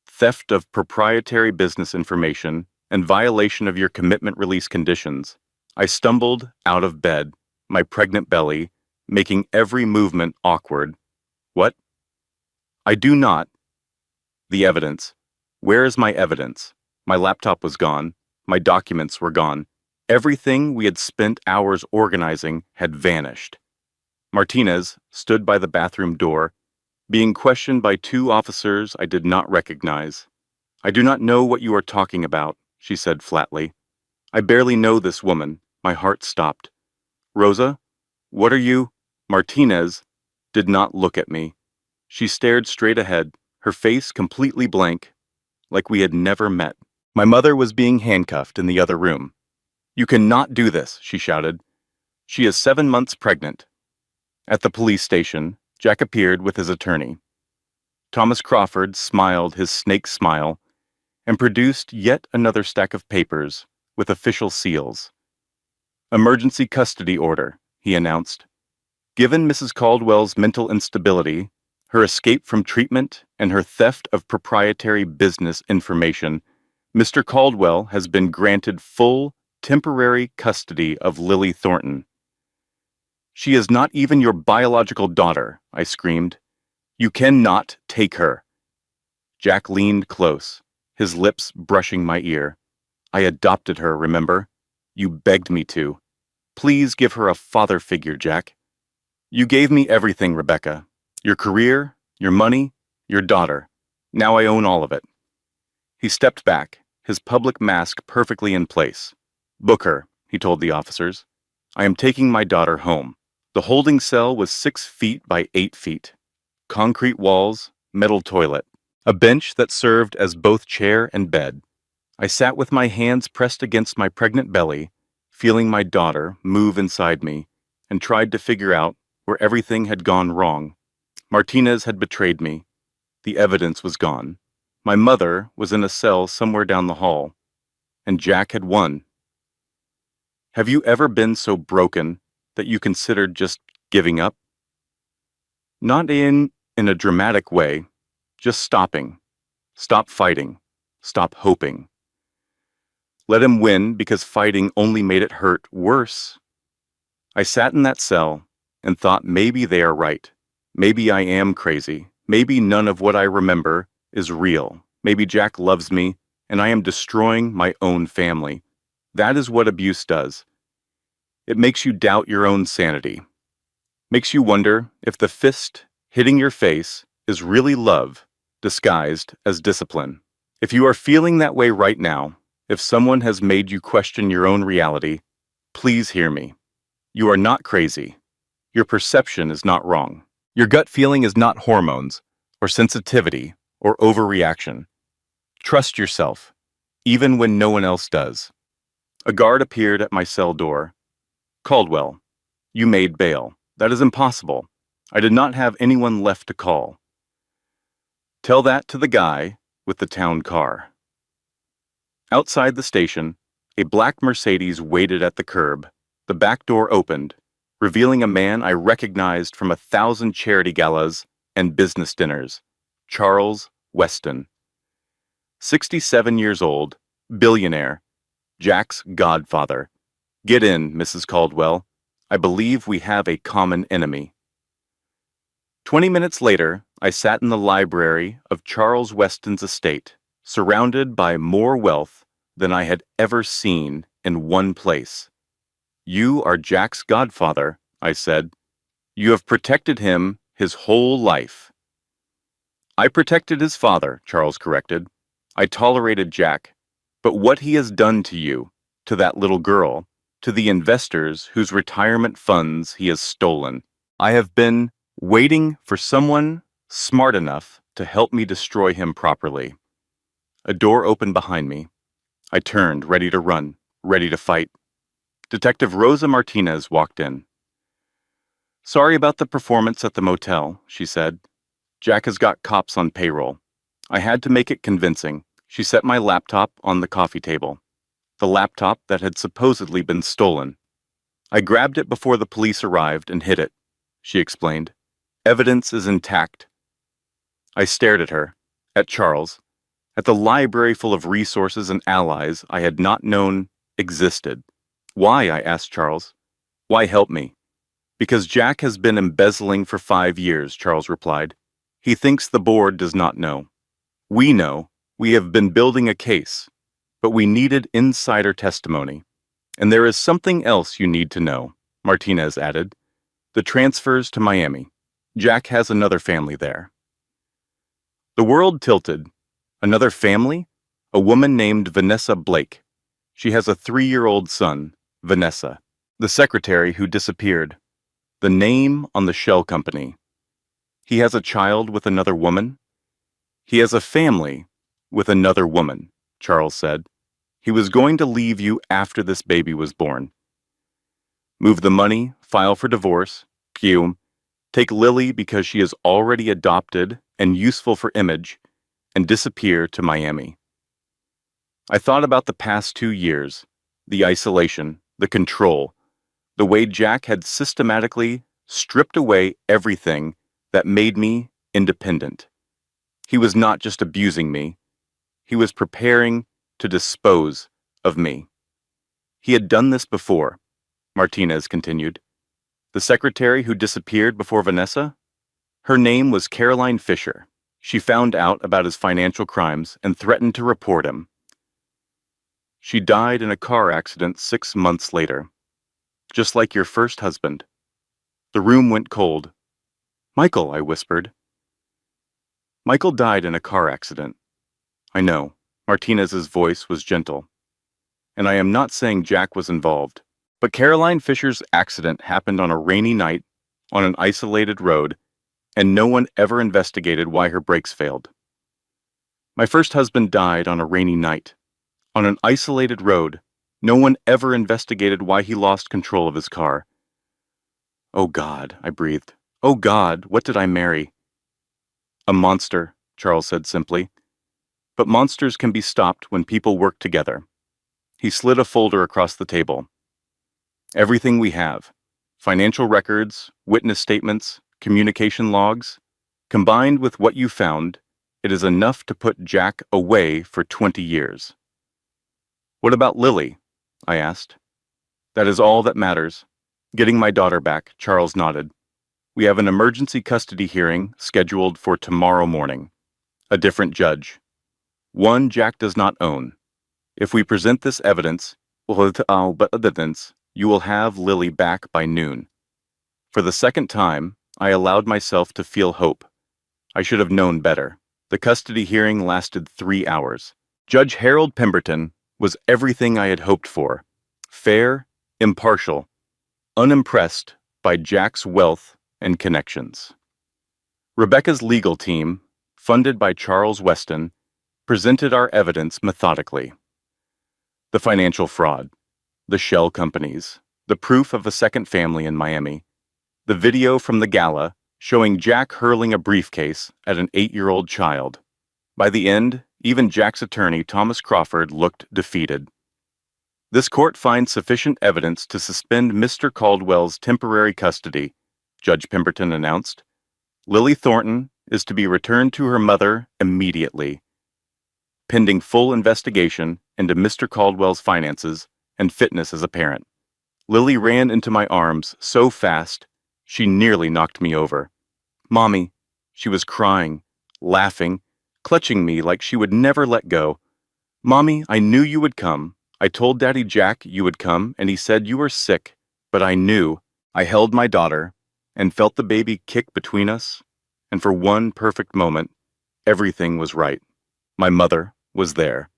theft of proprietary business information, and violation of your commitment release conditions. I stumbled out of bed, my pregnant belly, making every movement awkward. What? I do not. The evidence. Where is my evidence? My laptop was gone. My documents were gone. Everything we had spent hours organizing had vanished. Martinez stood by the bathroom door, being questioned by 2 officers I did not recognize. I do not know what you are talking about, she said flatly. I barely know this woman. My heart stopped. Rosa, what are you? Martinez did not look at me. She stared straight ahead, her face completely blank, like we had never met. My mother was being handcuffed in the other room. You cannot do this, she shouted. She is 7 months pregnant. At the police station, Jack appeared with his attorney. Thomas Crawford smiled his snake smile and produced yet another stack of papers with official seals. Emergency custody order, he announced. Given Mrs. Caldwell's mental instability, her escape from treatment, and her theft of proprietary business information, Mr. Caldwell has been granted full, temporary custody of Lily Thornton. She is not even your biological daughter, I screamed. You cannot take her. Jack leaned close, his lips brushing my ear. I adopted her, remember? You begged me to. Please give her a father figure, Jack. You gave me everything, Rebecca. Your career, your money, your daughter. Now I own all of it. He stepped back, his public mask perfectly in place. Book her, he told the officers. I am taking my daughter home. The holding cell was 6 feet by 8 feet. Concrete walls, metal toilet. A bench that served as both chair and bed. I sat with my hands pressed against my pregnant belly, feeling my daughter move inside me, and tried to figure out where everything had gone wrong. Martinez had betrayed me. The evidence was gone. My mother was in a cell somewhere down the hall, and Jack had won. Have you ever been so broken that you considered just giving up? Not in a dramatic way, just stopping. Stop fighting. Stop hoping. Let him win because fighting only made it hurt worse. I sat in that cell and thought maybe they are right. Maybe I am crazy. Maybe none of what I remember is real. Maybe Jack loves me and I am destroying my own family. That is what abuse does. It makes you doubt your own sanity. Makes you wonder if the fist hitting your face is really love disguised as discipline. If you are feeling that way right now, if someone has made you question your own reality, please hear me. You are not crazy. Your perception is not wrong. Your gut feeling is not hormones, or sensitivity, or overreaction. Trust yourself. even when no one else does. A guard appeared at my cell door. Caldwell, you made bail. That is impossible. I did not have anyone left to call. Tell that to the guy with the town car. Outside the station, a black Mercedes waited at the curb. The back door opened, revealing a man I recognized from 1,000 charity galas and business dinners, Charles Weston. 67 years old, billionaire, Jack's godfather. Get in, Mrs. Caldwell. I believe we have a common enemy. 20 minutes later, I sat in the library of Charles Weston's estate, surrounded by more wealth than I had ever seen in one place. You are Jack's godfather, I said. You have protected him his whole life. I protected his father, Charles corrected. I tolerated Jack. But what he has done to you, to that little girl, to the investors whose retirement funds he has stolen, I have been waiting for someone smart enough to help me destroy him properly. A door opened behind me. I turned, ready to run, ready to fight. Detective Rosa Martinez walked in. Sorry about the performance at the motel, she said. Jack has got cops on payroll. I had to make it convincing. She set my laptop on the coffee table. The laptop that had supposedly been stolen. I grabbed it before the police arrived and hid it, she explained. Evidence is intact. I stared at her, at Charles, at the library full of resources and allies I had not known existed. Why, I asked Charles. Why help me? Because Jack has been embezzling for 5 years, Charles replied. He thinks the board does not know. We know. We have been building a case, but we needed insider testimony. And there is something else you need to know, Martinez added. The transfers to Miami. Jack has another family there. The world tilted. Another family? A woman named Vanessa Blake. She has a 3-year-old son, Vanessa, the secretary who disappeared. The name on the shell company. He has a child with another woman? He has a family with another woman, Charles said. He was going to leave you after this baby was born. Move the money, file for divorce, take Lily because she is already adopted and useful for image, and disappear to Miami. I thought about the past 2 years, the isolation, the control, the way Jack had systematically stripped away everything that made me independent. He was not just abusing me, he was preparing to dispose of me. He had done this before, Martinez continued. The secretary who disappeared before Vanessa? Her name was Caroline Fisher. She found out about his financial crimes and threatened to report him. She died in a car accident 6 months later, just like your first husband. The room went cold. Michael, I whispered. Michael died in a car accident. I know. Martinez's voice was gentle. And I am not saying Jack was involved. But Caroline Fisher's accident happened on a rainy night, on an isolated road, and no one ever investigated why her brakes failed. My first husband died on a rainy night, on an isolated road. No one ever investigated why he lost control of his car. Oh God, I breathed. Oh God, what did I marry? A monster, Charles said simply. But monsters can be stopped when people work together. He slid a folder across the table. Everything we have, financial records, witness statements, communication logs, combined with what you found, it is enough to put Jack away for 20 years. What about Lily? I asked. That is all that matters. Getting my daughter back, Charles nodded. We have an emergency custody hearing scheduled for tomorrow morning. A different judge. One Jack does not own. If we present this evidence, you will have Lily back by noon. For the second time, I allowed myself to feel hope. I should have known better. The custody hearing lasted 3 hours. Judge Harold Pemberton was everything I had hoped for. Fair, impartial, unimpressed by Jack's wealth and connections. Rebecca's legal team, funded by Charles Weston, presented our evidence methodically. The financial fraud, the shell companies, the proof of a second family in Miami, the video from the gala showing Jack hurling a briefcase at an 8-year-old child. By the end, even Jack's attorney, Thomas Crawford, looked defeated. This court finds sufficient evidence to suspend Mr. Caldwell's temporary custody, Judge Pemberton announced. Lily Thornton is to be returned to her mother immediately, pending full investigation into Mr. Caldwell's finances and fitness as a parent. Lily ran into my arms so fast, she nearly knocked me over. Mommy, she was crying, laughing, clutching me like she would never let go. Mommy, I knew you would come. I told Daddy Jack you would come, and he said you were sick, but I knew. I held my daughter and felt the baby kick between us, and for one perfect moment, everything was right. My mother was there.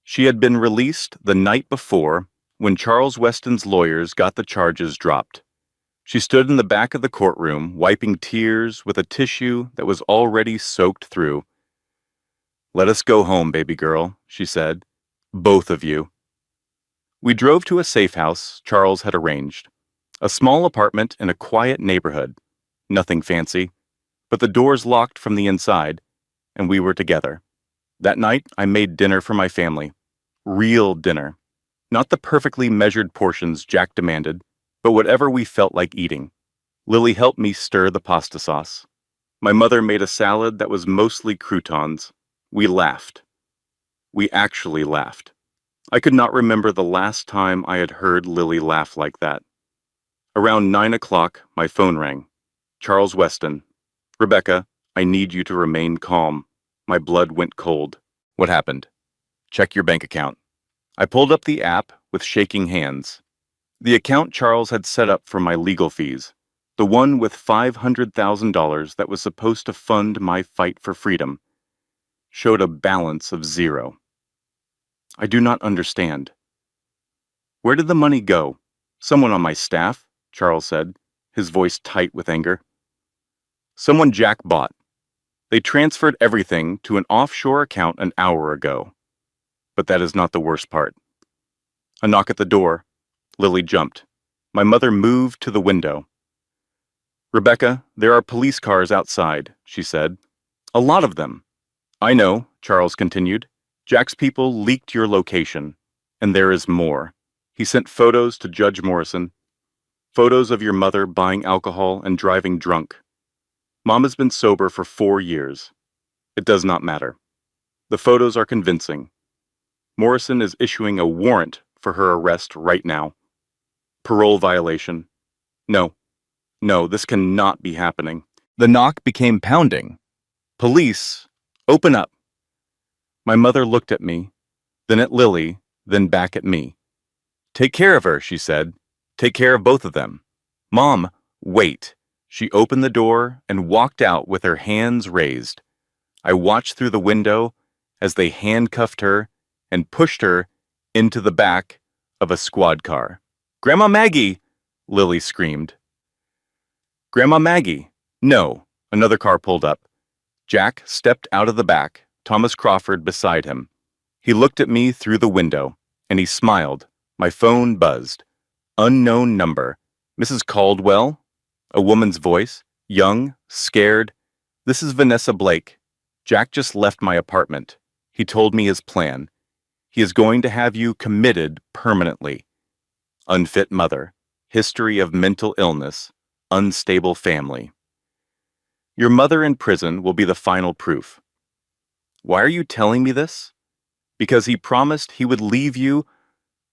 She had been released the night before when Charles Weston's lawyers got the charges dropped. She stood in the back of the courtroom, wiping tears with a tissue that was already soaked through. "Let us go home, baby girl," she said. "Both of you." We drove to a safe house Charles had arranged. A small apartment in a quiet neighborhood. Nothing fancy, but the doors locked from the inside, and we were together. That night, I made dinner for my family. Real dinner. Not the perfectly measured portions Jack demanded, but whatever we felt like eating. Lily helped me stir the pasta sauce. My mother made a salad that was mostly croutons. We laughed. We actually laughed. I could not remember the last time I had heard Lily laugh like that. Around 9 o'clock, my phone rang. Charles Weston. "Rebecca, I need you to remain calm." My blood went cold. "What happened?" "Check your bank account." I pulled up the app with shaking hands. The account Charles had set up for my legal fees, the one with $500,000 that was supposed to fund my fight for freedom, showed a balance of 0. I do not understand. "Where did the money go?" "Someone on my staff," Charles said, his voice tight with anger. "Someone Jack bought. They transferred everything to an offshore account an hour ago." But that is not the worst part. A knock at the door. Lily jumped. My mother moved to the window. "Rebecca, there are police cars outside," she said. "A lot of them." "I know," Charles continued. "Jack's people leaked your location, and there is more. He sent photos to Judge Morrison. Photos of your mother buying alcohol and driving drunk. Mom has been sober for 4 years. It does not matter. The photos are convincing. Morrison is issuing a warrant for her arrest right now. Parole violation. No, this cannot be happening." The knock became pounding. "Police, open up." My mother looked at me, then at Lily, then back at me. "Take care of her," she said. "Take care of both of them." "Mom, wait." She opened the door and walked out with her hands raised. I watched through the window as they handcuffed her and pushed her into the back of a squad car. "Grandma Maggie!" Lily screamed. "Grandma Maggie!" No, another car pulled up. Jack stepped out of the back, Thomas Crawford beside him. He looked at me through the window, and he smiled. My phone buzzed. Unknown number. "Mrs. Caldwell?" A woman's voice, young, scared. "This is Vanessa Blake. Jack just left my apartment. He told me his plan. He is going to have you committed permanently. Unfit mother. History of mental illness. Unstable family. Your mother in prison will be the final proof." "Why are you telling me this?" "Because he promised he would leave you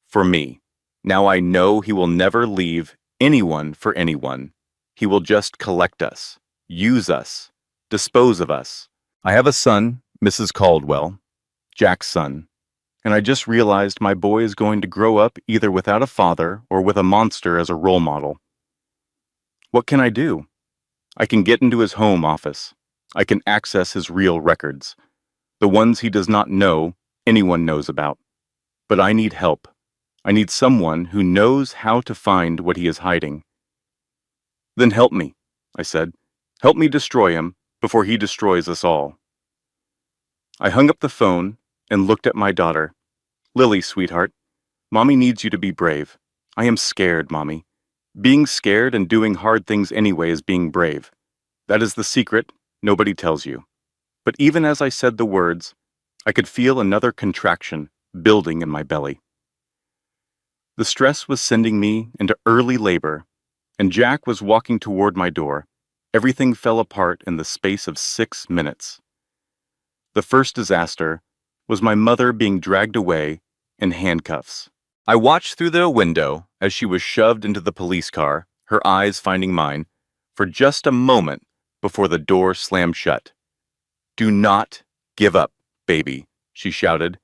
for me. Now I know he will never leave anyone for anyone. He will just collect us, use us, dispose of us. I have a son, Mrs. Caldwell, Jack's son, and I just realized my boy is going to grow up either without a father or with a monster as a role model. What can I do? I can get into his home office. I can access his real records, the ones he does not know anyone knows about. But I need help. I need someone who knows how to find what he is hiding." "Then help me," I said. "Help me destroy him before he destroys us all." I hung up the phone and looked at my daughter. "Lily, sweetheart, Mommy needs you to be brave. I am scared, Mommy. Being scared and doing hard things anyway is being brave. That is the secret nobody tells you. But even as I said the words, I could feel another contraction building in my belly. The stress was sending me into early labor, and Jack was walking toward my door. Everything fell apart in the space of 6 minutes. The first disaster was my mother being dragged away in handcuffs. I watched through the window as she was shoved into the police car, her eyes finding mine, for just a moment before the door slammed shut. "Do not give up, baby," she shouted.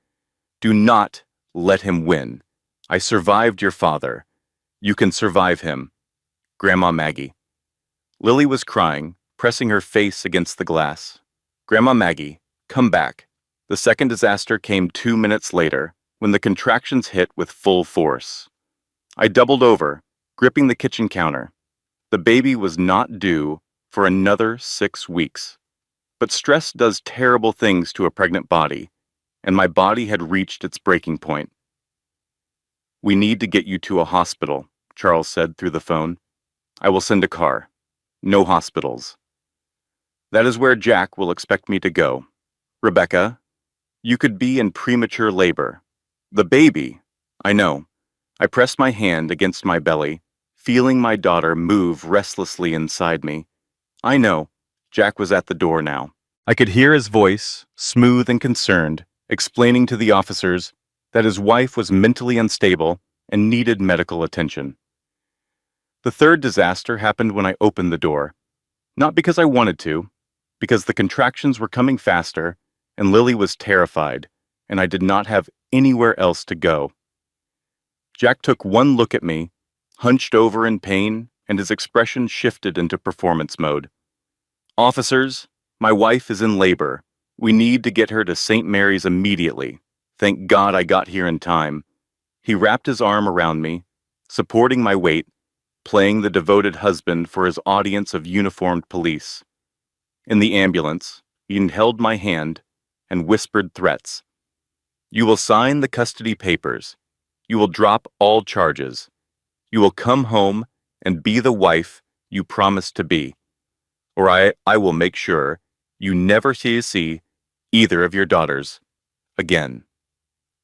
"Do not let him win. I survived your father. You can survive him. Grandma Maggie." Lily was crying, pressing her face against the glass. "Grandma Maggie, come back." The second disaster came 2 minutes later, when the contractions hit with full force. I doubled over, gripping the kitchen counter. The baby was not due for another 6 weeks. But stress does terrible things to a pregnant body, and my body had reached its breaking point. "We need to get you to a hospital," Charles said through the phone. "I will send a car. No hospitals. That is where Jack will expect me to go. Rebecca, you could be in premature labor. The baby, I know." I pressed my hand against my belly, feeling my daughter move restlessly inside me. I know. Jack was at the door now. I could hear his voice, smooth and concerned, explaining to the officers that his wife was mentally unstable and needed medical attention. The third disaster happened when I opened the door. Not because I wanted to, because the contractions were coming faster, and Lily was terrified, and I did not have anywhere else to go. Jack took one look at me, hunched over in pain, and his expression shifted into performance mode. "Officers, my wife is in labor. We need to get her to St. Mary's immediately. Thank God I got here in time." He wrapped his arm around me, supporting my weight, playing the devoted husband for his audience of uniformed police. In the ambulance, he held my hand and whispered threats. "You will sign the custody papers. You will drop all charges. You will come home and be the wife you promised to be. Or I will make sure you never see either of your daughters again."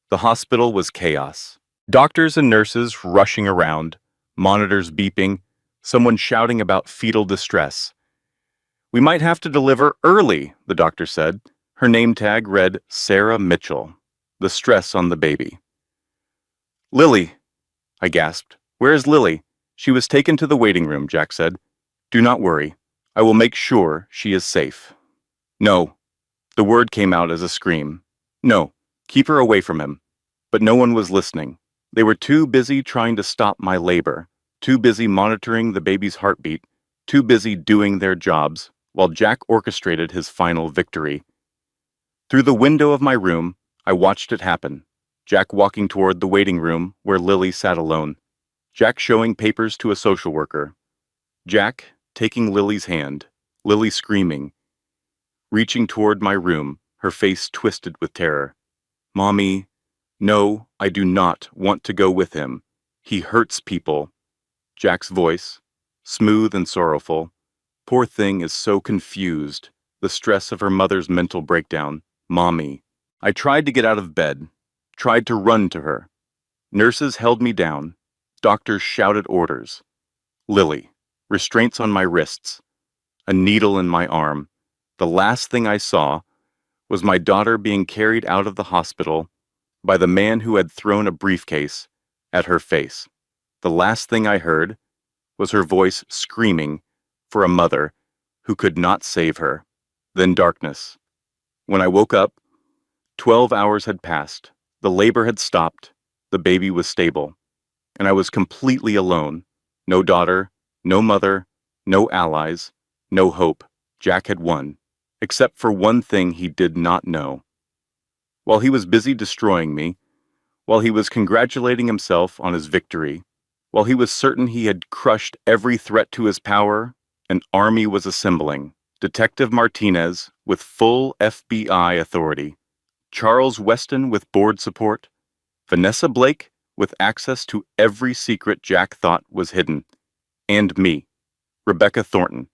The hospital was chaos. Doctors and nurses rushing around, monitors beeping, someone shouting about fetal distress. "We might have to deliver early," the doctor said. Her name tag read Sarah Mitchell. The stress on the baby. "Lily," I gasped. "Where is Lily?" "She was taken to the waiting room," Jack said. "Do not worry. I will make sure she is safe." "No." The word came out as a scream. "No. Keep her away from him." But no one was listening. They were too busy trying to stop my labor, too busy monitoring the baby's heartbeat, too busy doing their jobs, while Jack orchestrated his final victory. Through the window of my room, I watched it happen. Jack walking toward the waiting room where Lily sat alone. Jack showing papers to a social worker. Jack taking Lily's hand, Lily screaming, reaching toward my room, her face twisted with terror. "Mommy, no, I do not want to go with him. He hurts people." Jack's voice, smooth and sorrowful. "Poor thing is so confused. The stress of her mother's mental breakdown. Mommy." I tried to get out of bed, tried to run to her. Nurses held me down. Doctors shouted orders. Lily, restraints on my wrists, a needle in my arm. The last thing I saw was my daughter being carried out of the hospital by the man who had thrown a briefcase at her face. The last thing I heard was her voice screaming for a mother who could not save her. Then darkness. When I woke up, 12 hours had passed. The labor had stopped. The baby was stable. And I was completely alone. No daughter, no mother, no allies, no hope. Jack had won, except for one thing he did not know. While he was busy destroying me, while he was congratulating himself on his victory, while he was certain he had crushed every threat to his power, an army was assembling. Detective Martinez with full FBI authority, Charles Weston with board support, Vanessa Blake with access to every secret Jack thought was hidden. And me, Rebecca Thornton,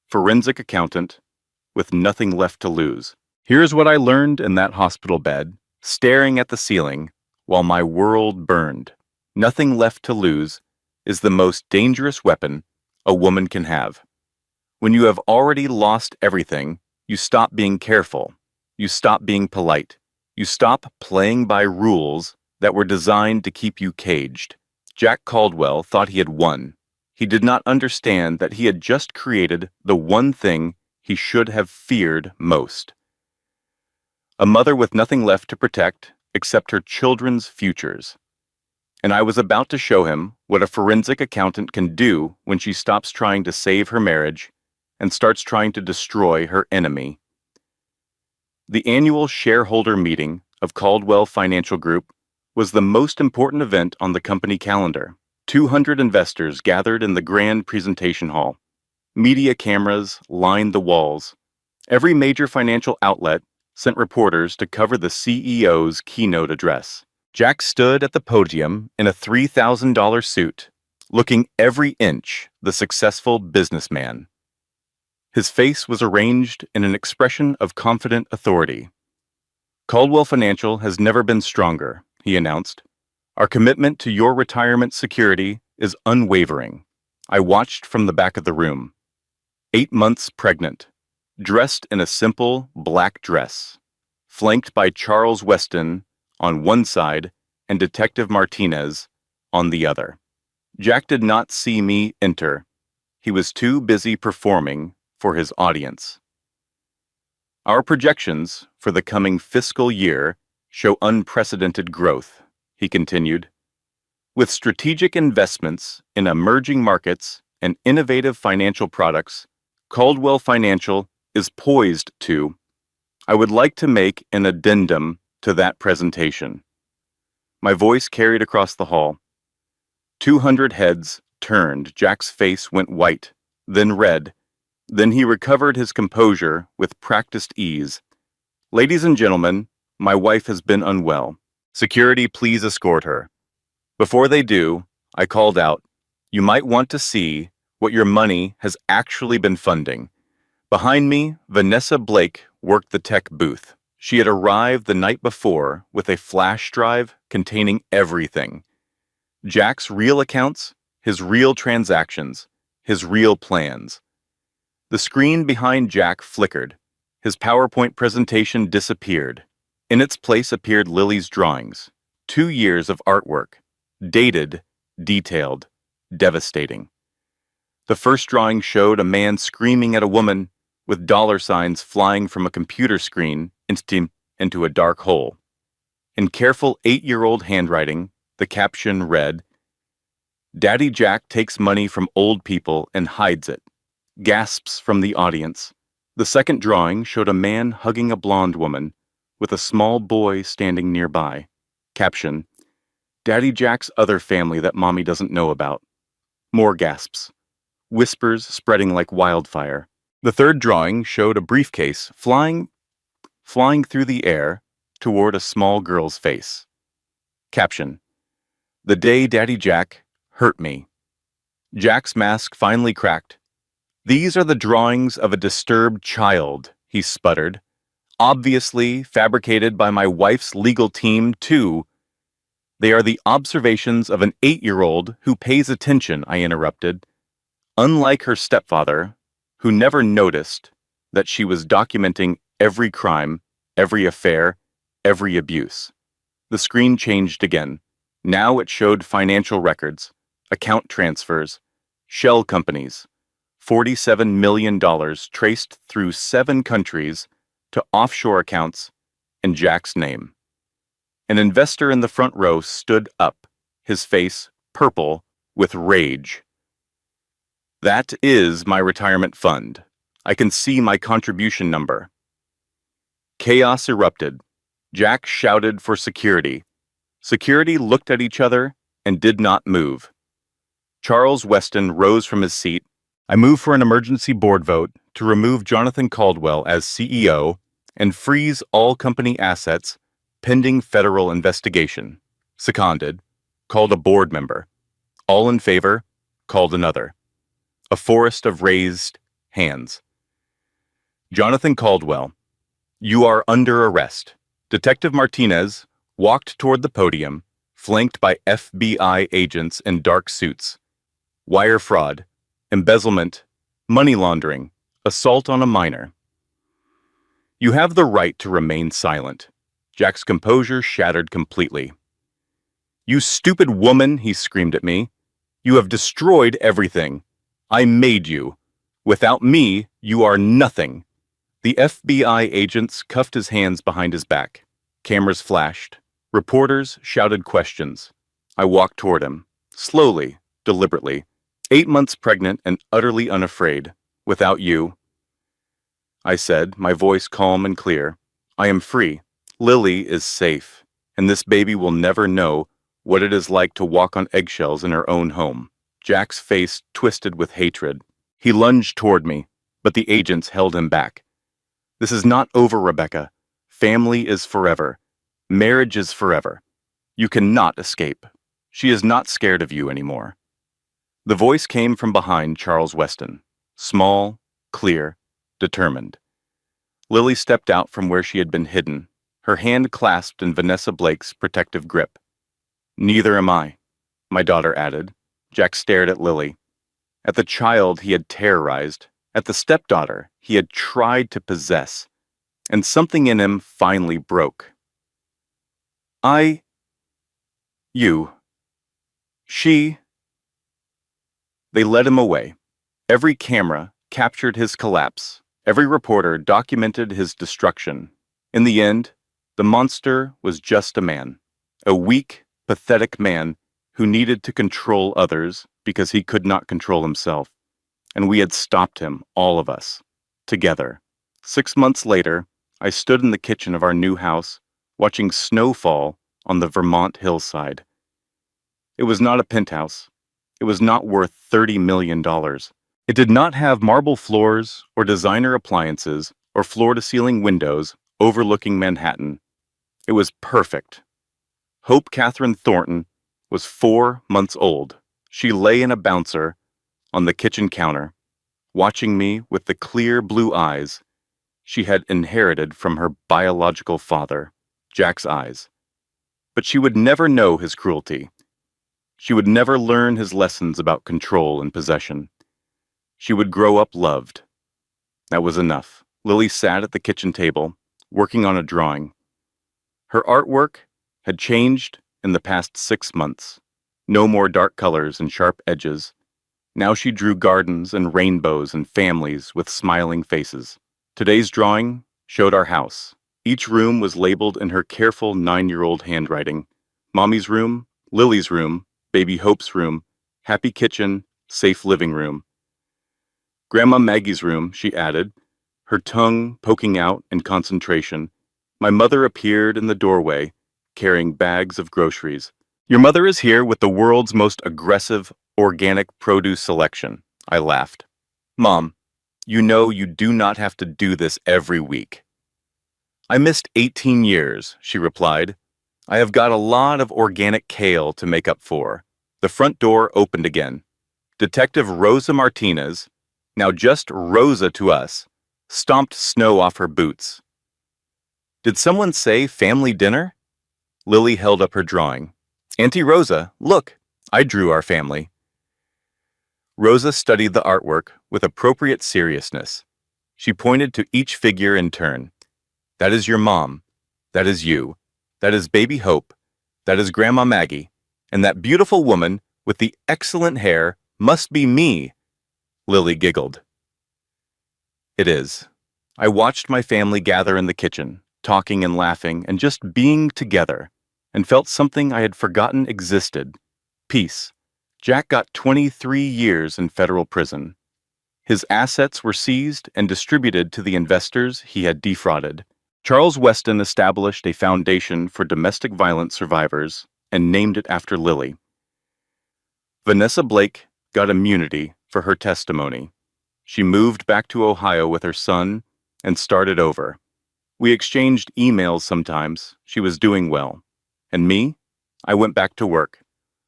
forensic accountant, with nothing left to lose. Here's what I learned in that hospital bed, staring at the ceiling while my world burned. Nothing left to lose is the most dangerous weapon a woman can have. When you have already lost everything, you stop being careful. You stop being polite. You stop playing by rules that were designed to keep you caged. Jack Caldwell thought he had won. He did not understand that he had just created the one thing he should have feared most. A mother with nothing left to protect except her children's futures. And I was about to show him what a forensic accountant can do when she stops trying to save her marriage and starts trying to destroy her enemy. The annual shareholder meeting of Caldwell Financial Group was the most important event on the company calendar. 200 investors gathered in the grand presentation hall. Media cameras lined the walls. Every major financial outlet sent reporters to cover the CEO's keynote address. Jack stood at the podium in a $3,000 suit, looking every inch the successful businessman. His face was arranged in an expression of confident authority. Caldwell Financial has never been stronger, he announced. Our commitment to your retirement security is unwavering. I watched from the back of the room. 8 months pregnant, dressed in a simple black dress, flanked by Charles Weston on one side and Detective Martinez on the other. Jack did not see me enter. He was too busy performing for his audience. Our projections for the coming fiscal year show unprecedented growth, he continued. With strategic investments in emerging markets and innovative financial products, Caldwell Financial is poised to. I would like to make an addendum to that presentation. My voice carried across the hall. 200 heads turned. Jack's face went white, then red. Then he recovered his composure with practiced ease. Ladies and gentlemen, my wife has been unwell. Security, please escort her. Before they do, I called out, you might want to see what your money has actually been funding. Behind me, Vanessa Blake worked the tech booth. She had arrived the night before with a flash drive containing everything. Jack's real accounts, his real transactions, his real plans. The screen behind Jack flickered. His PowerPoint presentation disappeared. In its place appeared Lily's drawings. 2 years of artwork. Dated, detailed, devastating. The first drawing showed a man screaming at a woman with dollar signs flying from a computer screen into a dark hole. In careful 8-year-old handwriting, the caption read, Daddy Jack takes money from old people and hides it. Gasps from the audience. The second drawing showed a man hugging a blonde woman with a small boy standing nearby. Caption, Daddy Jack's other family that Mommy doesn't know about. More gasps. Whispers spreading like wildfire. The third drawing showed a briefcase flying through the air toward a small girl's face. Caption, The day Daddy Jack hurt me. Jack's mask finally cracked. These are the drawings of a disturbed child, he sputtered. Obviously fabricated by my wife's legal team, too. They are the observations of an 8-year-old who pays attention, I interrupted. Unlike her stepfather, who never noticed that she was documenting every crime, every affair, every abuse. The screen changed again. Now it showed financial records, account transfers, shell companies, $47 million traced through 7 countries to offshore accounts in Jack's name. An investor in the front row stood up, his face purple with rage. That is my retirement fund. I can see my contribution number. Chaos erupted. Jack shouted for security. Security looked at each other and did not move. Charles Weston rose from his seat. I move for an emergency board vote to remove Jonathan Caldwell as CEO and freeze all company assets pending federal investigation. Seconded. called a board member. All in favor, called another. A forest of raised hands. Jonathan Caldwell, you are under arrest. Detective Martinez walked toward the podium, flanked by FBI agents in dark suits. Wire fraud, embezzlement, money laundering, assault on a minor. You have the right to remain silent. Jack's composure shattered completely. You stupid woman, he screamed at me. You have destroyed everything. I made you. Without me, you are nothing. The FBI agents cuffed his hands behind his back. Cameras flashed. Reporters shouted questions. I walked toward him, slowly, deliberately, 8 months pregnant and utterly unafraid. Without you, I said, my voice calm and clear, I am free. Lily is safe, and this baby will never know what it is like to walk on eggshells in her own home. Jack's face twisted with hatred. He lunged toward me, but the agents held him back. This is not over, Rebecca. Family is forever. Marriage is forever. You cannot escape. She is not scared of you anymore. The voice came from behind Charles Weston, small, clear, determined. Lily stepped out from where she had been hidden, her hand clasped in Vanessa Blake's protective grip. Neither am I, my daughter added. Jack stared at Lily, at the child he had terrorized, at the stepdaughter he had tried to possess, and something in him finally broke. You, she. They led him away. Every camera captured his collapse. Every reporter documented his destruction. In the end, the monster was just a man, a weak, pathetic man who needed to control others because he could not control himself. And we had stopped him, all of us, together. 6 months later, I stood in the kitchen of our new house, watching snow fall on the Vermont hillside. It was not a penthouse. It was not worth $30 million. It did not have marble floors or designer appliances or floor-to-ceiling windows overlooking Manhattan. It was perfect. Hope Catherine Thornton was 4 months old. She lay in a bouncer on the kitchen counter, watching me with the clear blue eyes she had inherited from her biological father, Jack's eyes. But she would never know his cruelty. She would never learn his lessons about control and possession. She would grow up loved. That was enough. Lily sat at the kitchen table, working on a drawing. Her artwork had changed in the past 6 months. No more dark colors and sharp edges. Now she drew gardens and rainbows and families with smiling faces. Today's drawing showed our house. Each room was labeled in her careful 9-year-old handwriting. Mommy's room, Lily's room, Baby Hope's room, happy kitchen, safe living room. Grandma Maggie's room, she added, her tongue poking out in concentration. My mother appeared in the doorway, carrying bags of groceries. Your mother is here with the world's most aggressive organic produce selection, I laughed. Mom, you know you do not have to do this every week. I missed 18 years, she replied. I have got a lot of organic kale to make up for. The front door opened again. Detective Rosa Martinez, now just Rosa to us, stomped snow off her boots. Did someone say family dinner? Lily held up her drawing. Auntie Rosa, look, I drew our family. Rosa studied the artwork with appropriate seriousness. She pointed to each figure in turn. That is your mom. That is you. That is Baby Hope. That is Grandma Maggie. And that beautiful woman with the excellent hair must be me. Lily giggled. It is. I watched my family gather in the kitchen, talking and laughing and just being together, and felt something I had forgotten existed. Peace. Jack got 23 years in federal prison. His assets were seized and distributed to the investors he had defrauded. Charles Weston established a foundation for domestic violence survivors and named it after Lily. Vanessa Blake got immunity for her testimony. She moved back to Ohio with her son and started over. We exchanged emails sometimes. She was doing well. And me? I went back to work.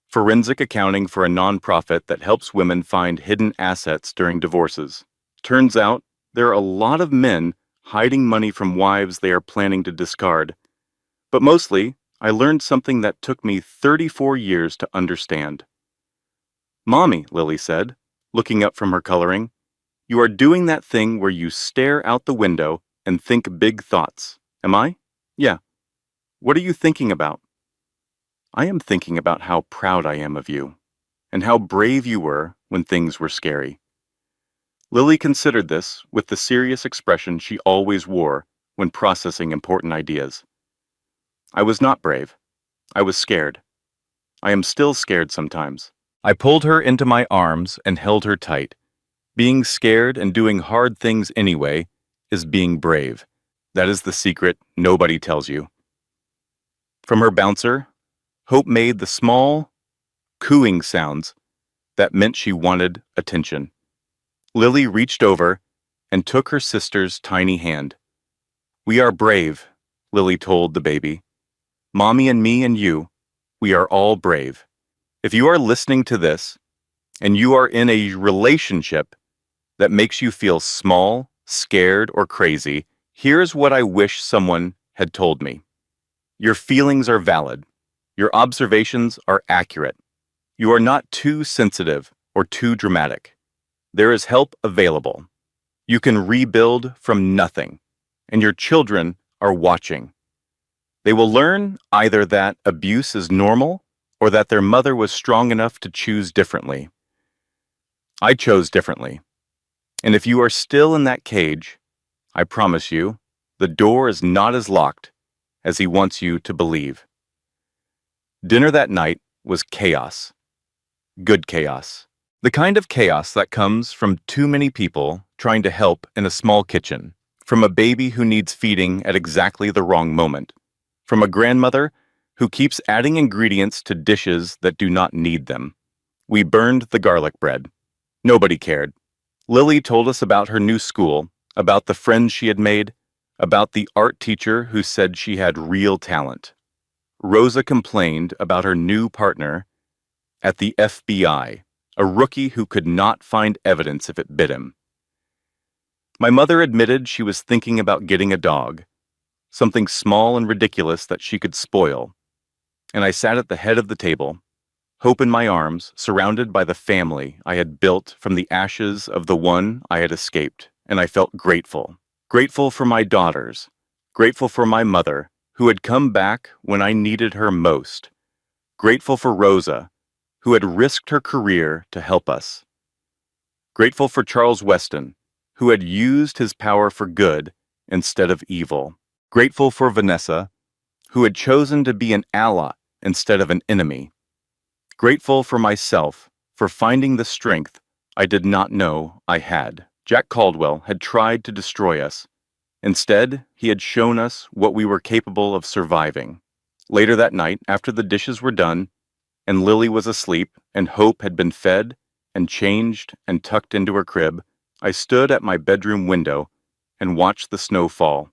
Forensic accounting for a nonprofit that helps women find hidden assets during divorces. Turns out, there are a lot of men hiding money from wives they are planning to discard. But mostly, I learned something that took me 34 years to understand. Mommy, Lily said, looking up from her coloring, you are doing that thing where you stare out the window and think big thoughts. Am I? Yeah. What are you thinking about? I am thinking about how proud I am of you, and how brave you were when things were scary. Lily considered this with the serious expression she always wore when processing important ideas. I was not brave. I was scared. I am still scared sometimes. I pulled her into my arms and held her tight. Being scared and doing hard things anyway is being brave. That is the secret nobody tells you. From her bouncer, Hope made the small, cooing sounds that meant she wanted attention. Lily reached over and took her sister's tiny hand. We are brave, Lily told the baby. Mommy and me and you, we are all brave. If you are listening to this, and you are in a relationship that makes you feel small, scared, or crazy, here's what I wish someone had told me. Your feelings are valid. Your observations are accurate. You are not too sensitive or too dramatic. There is help available. You can rebuild from nothing, and your children are watching. They will learn either that abuse is normal or that their mother was strong enough to choose differently. I chose differently. And if you are still in that cage, I promise you, the door is not as locked as he wants you to believe. Dinner that night was chaos. Good chaos. The kind of chaos that comes from too many people trying to help in a small kitchen, from a baby who needs feeding at exactly the wrong moment, from a grandmother who keeps adding ingredients to dishes that do not need them. We burned the garlic bread. Nobody cared. Lily told us about her new school, about the friends she had made, about the art teacher who said she had real talent. Rosa complained about her new partner at the FBI, a rookie who could not find evidence if it bit him. My mother admitted she was thinking about getting a dog, something small and ridiculous that she could spoil, and I sat at the head of the table, Hope in my arms, surrounded by the family I had built from the ashes of the one I had escaped, and I felt grateful. Grateful for my daughters, grateful for my mother, who had come back when I needed her most, grateful for Rosa, who had risked her career to help us. Grateful for Charles Weston, who had used his power for good instead of evil. Grateful for Vanessa, who had chosen to be an ally instead of an enemy. Grateful for myself for finding the strength I did not know I had. Jack Caldwell had tried to destroy us. Instead, he had shown us what we were capable of surviving. Later that night, after the dishes were done, and Lily was asleep, and Hope had been fed and changed and tucked into her crib, I stood at my bedroom window and watched the snow fall.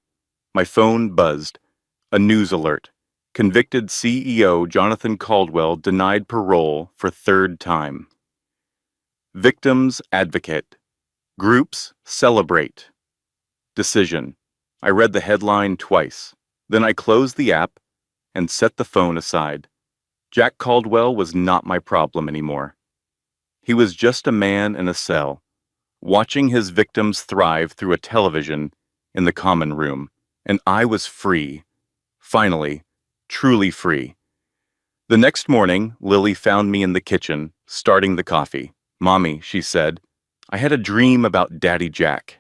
My phone buzzed. A news alert. Convicted CEO Jonathan Caldwell denied parole for third time. Victims advocate. Groups celebrate. Decision. I read the headline twice. Then I closed the app and set the phone aside. Jack Caldwell was not my problem anymore. He was just a man in a cell, watching his victims thrive through a television in the common room, and I was free. Finally, truly free. The next morning, Lily found me in the kitchen, starting the coffee. Mommy, she said, I had a dream about Daddy Jack.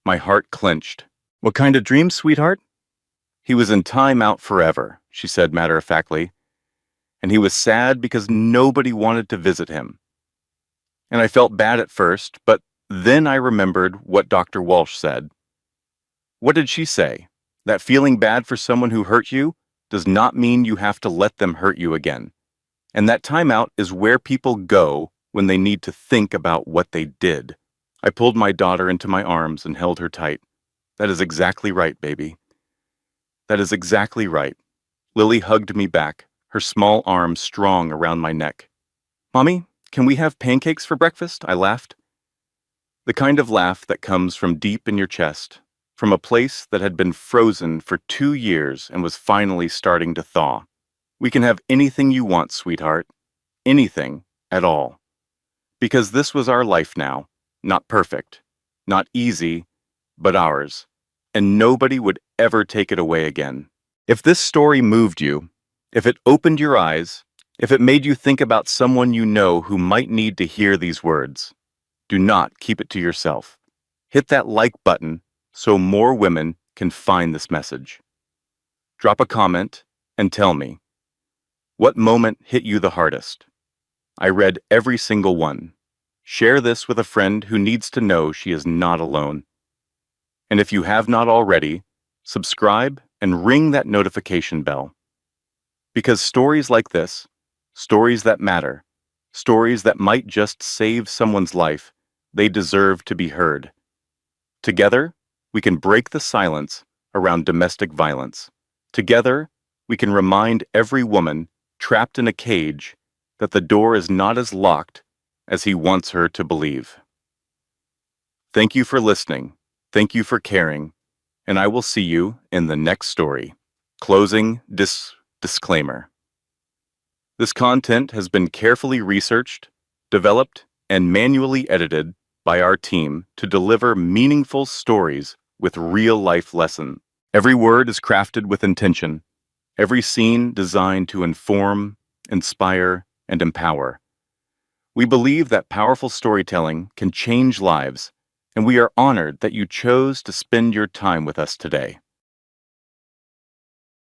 My heart clenched. What kind of dream, sweetheart? He was in time out forever, she said matter-of-factly, and he was sad because nobody wanted to visit him. And I felt bad at first, but then I remembered what Dr. Walsh said. What did she say? That feeling bad for someone who hurt you does not mean you have to let them hurt you again. And that timeout is where people go when they need to think about what they did. I pulled my daughter into my arms and held her tight. That is exactly right, baby. That is exactly right. Lily hugged me back, her small arm strong around my neck. "Mommy, can we have pancakes for breakfast?" I laughed. The kind of laugh that comes from deep in your chest, from a place that had been frozen for 2 years and was finally starting to thaw. "We can have anything you want, sweetheart. Anything at all." Because this was our life now, not perfect, not easy, but ours, and nobody would ever take it away again. If this story moved you, if it opened your eyes, if it made you think about someone you know who might need to hear these words, do not keep it to yourself. Hit that like button so more women can find this message. Drop a comment and tell me, what moment hit you the hardest? I read every single one. Share this with a friend who needs to know she is not alone. And if you have not already, subscribe and ring that notification bell. Because stories like this, stories that matter, stories that might just save someone's life, they deserve to be heard. Together, we can break the silence around domestic violence. Together, we can remind every woman trapped in a cage that the door is not as locked as he wants her to believe. Thank you for listening. Thank you for caring. And I will see you in the next story. Closing disclaimer. This content has been carefully researched, developed, and manually edited by our team to deliver meaningful stories with real-life lessons. Every word is crafted with intention. Every scene designed to inform, inspire, and empower. We believe that powerful storytelling can change lives, and we are honored that you chose to spend your time with us today.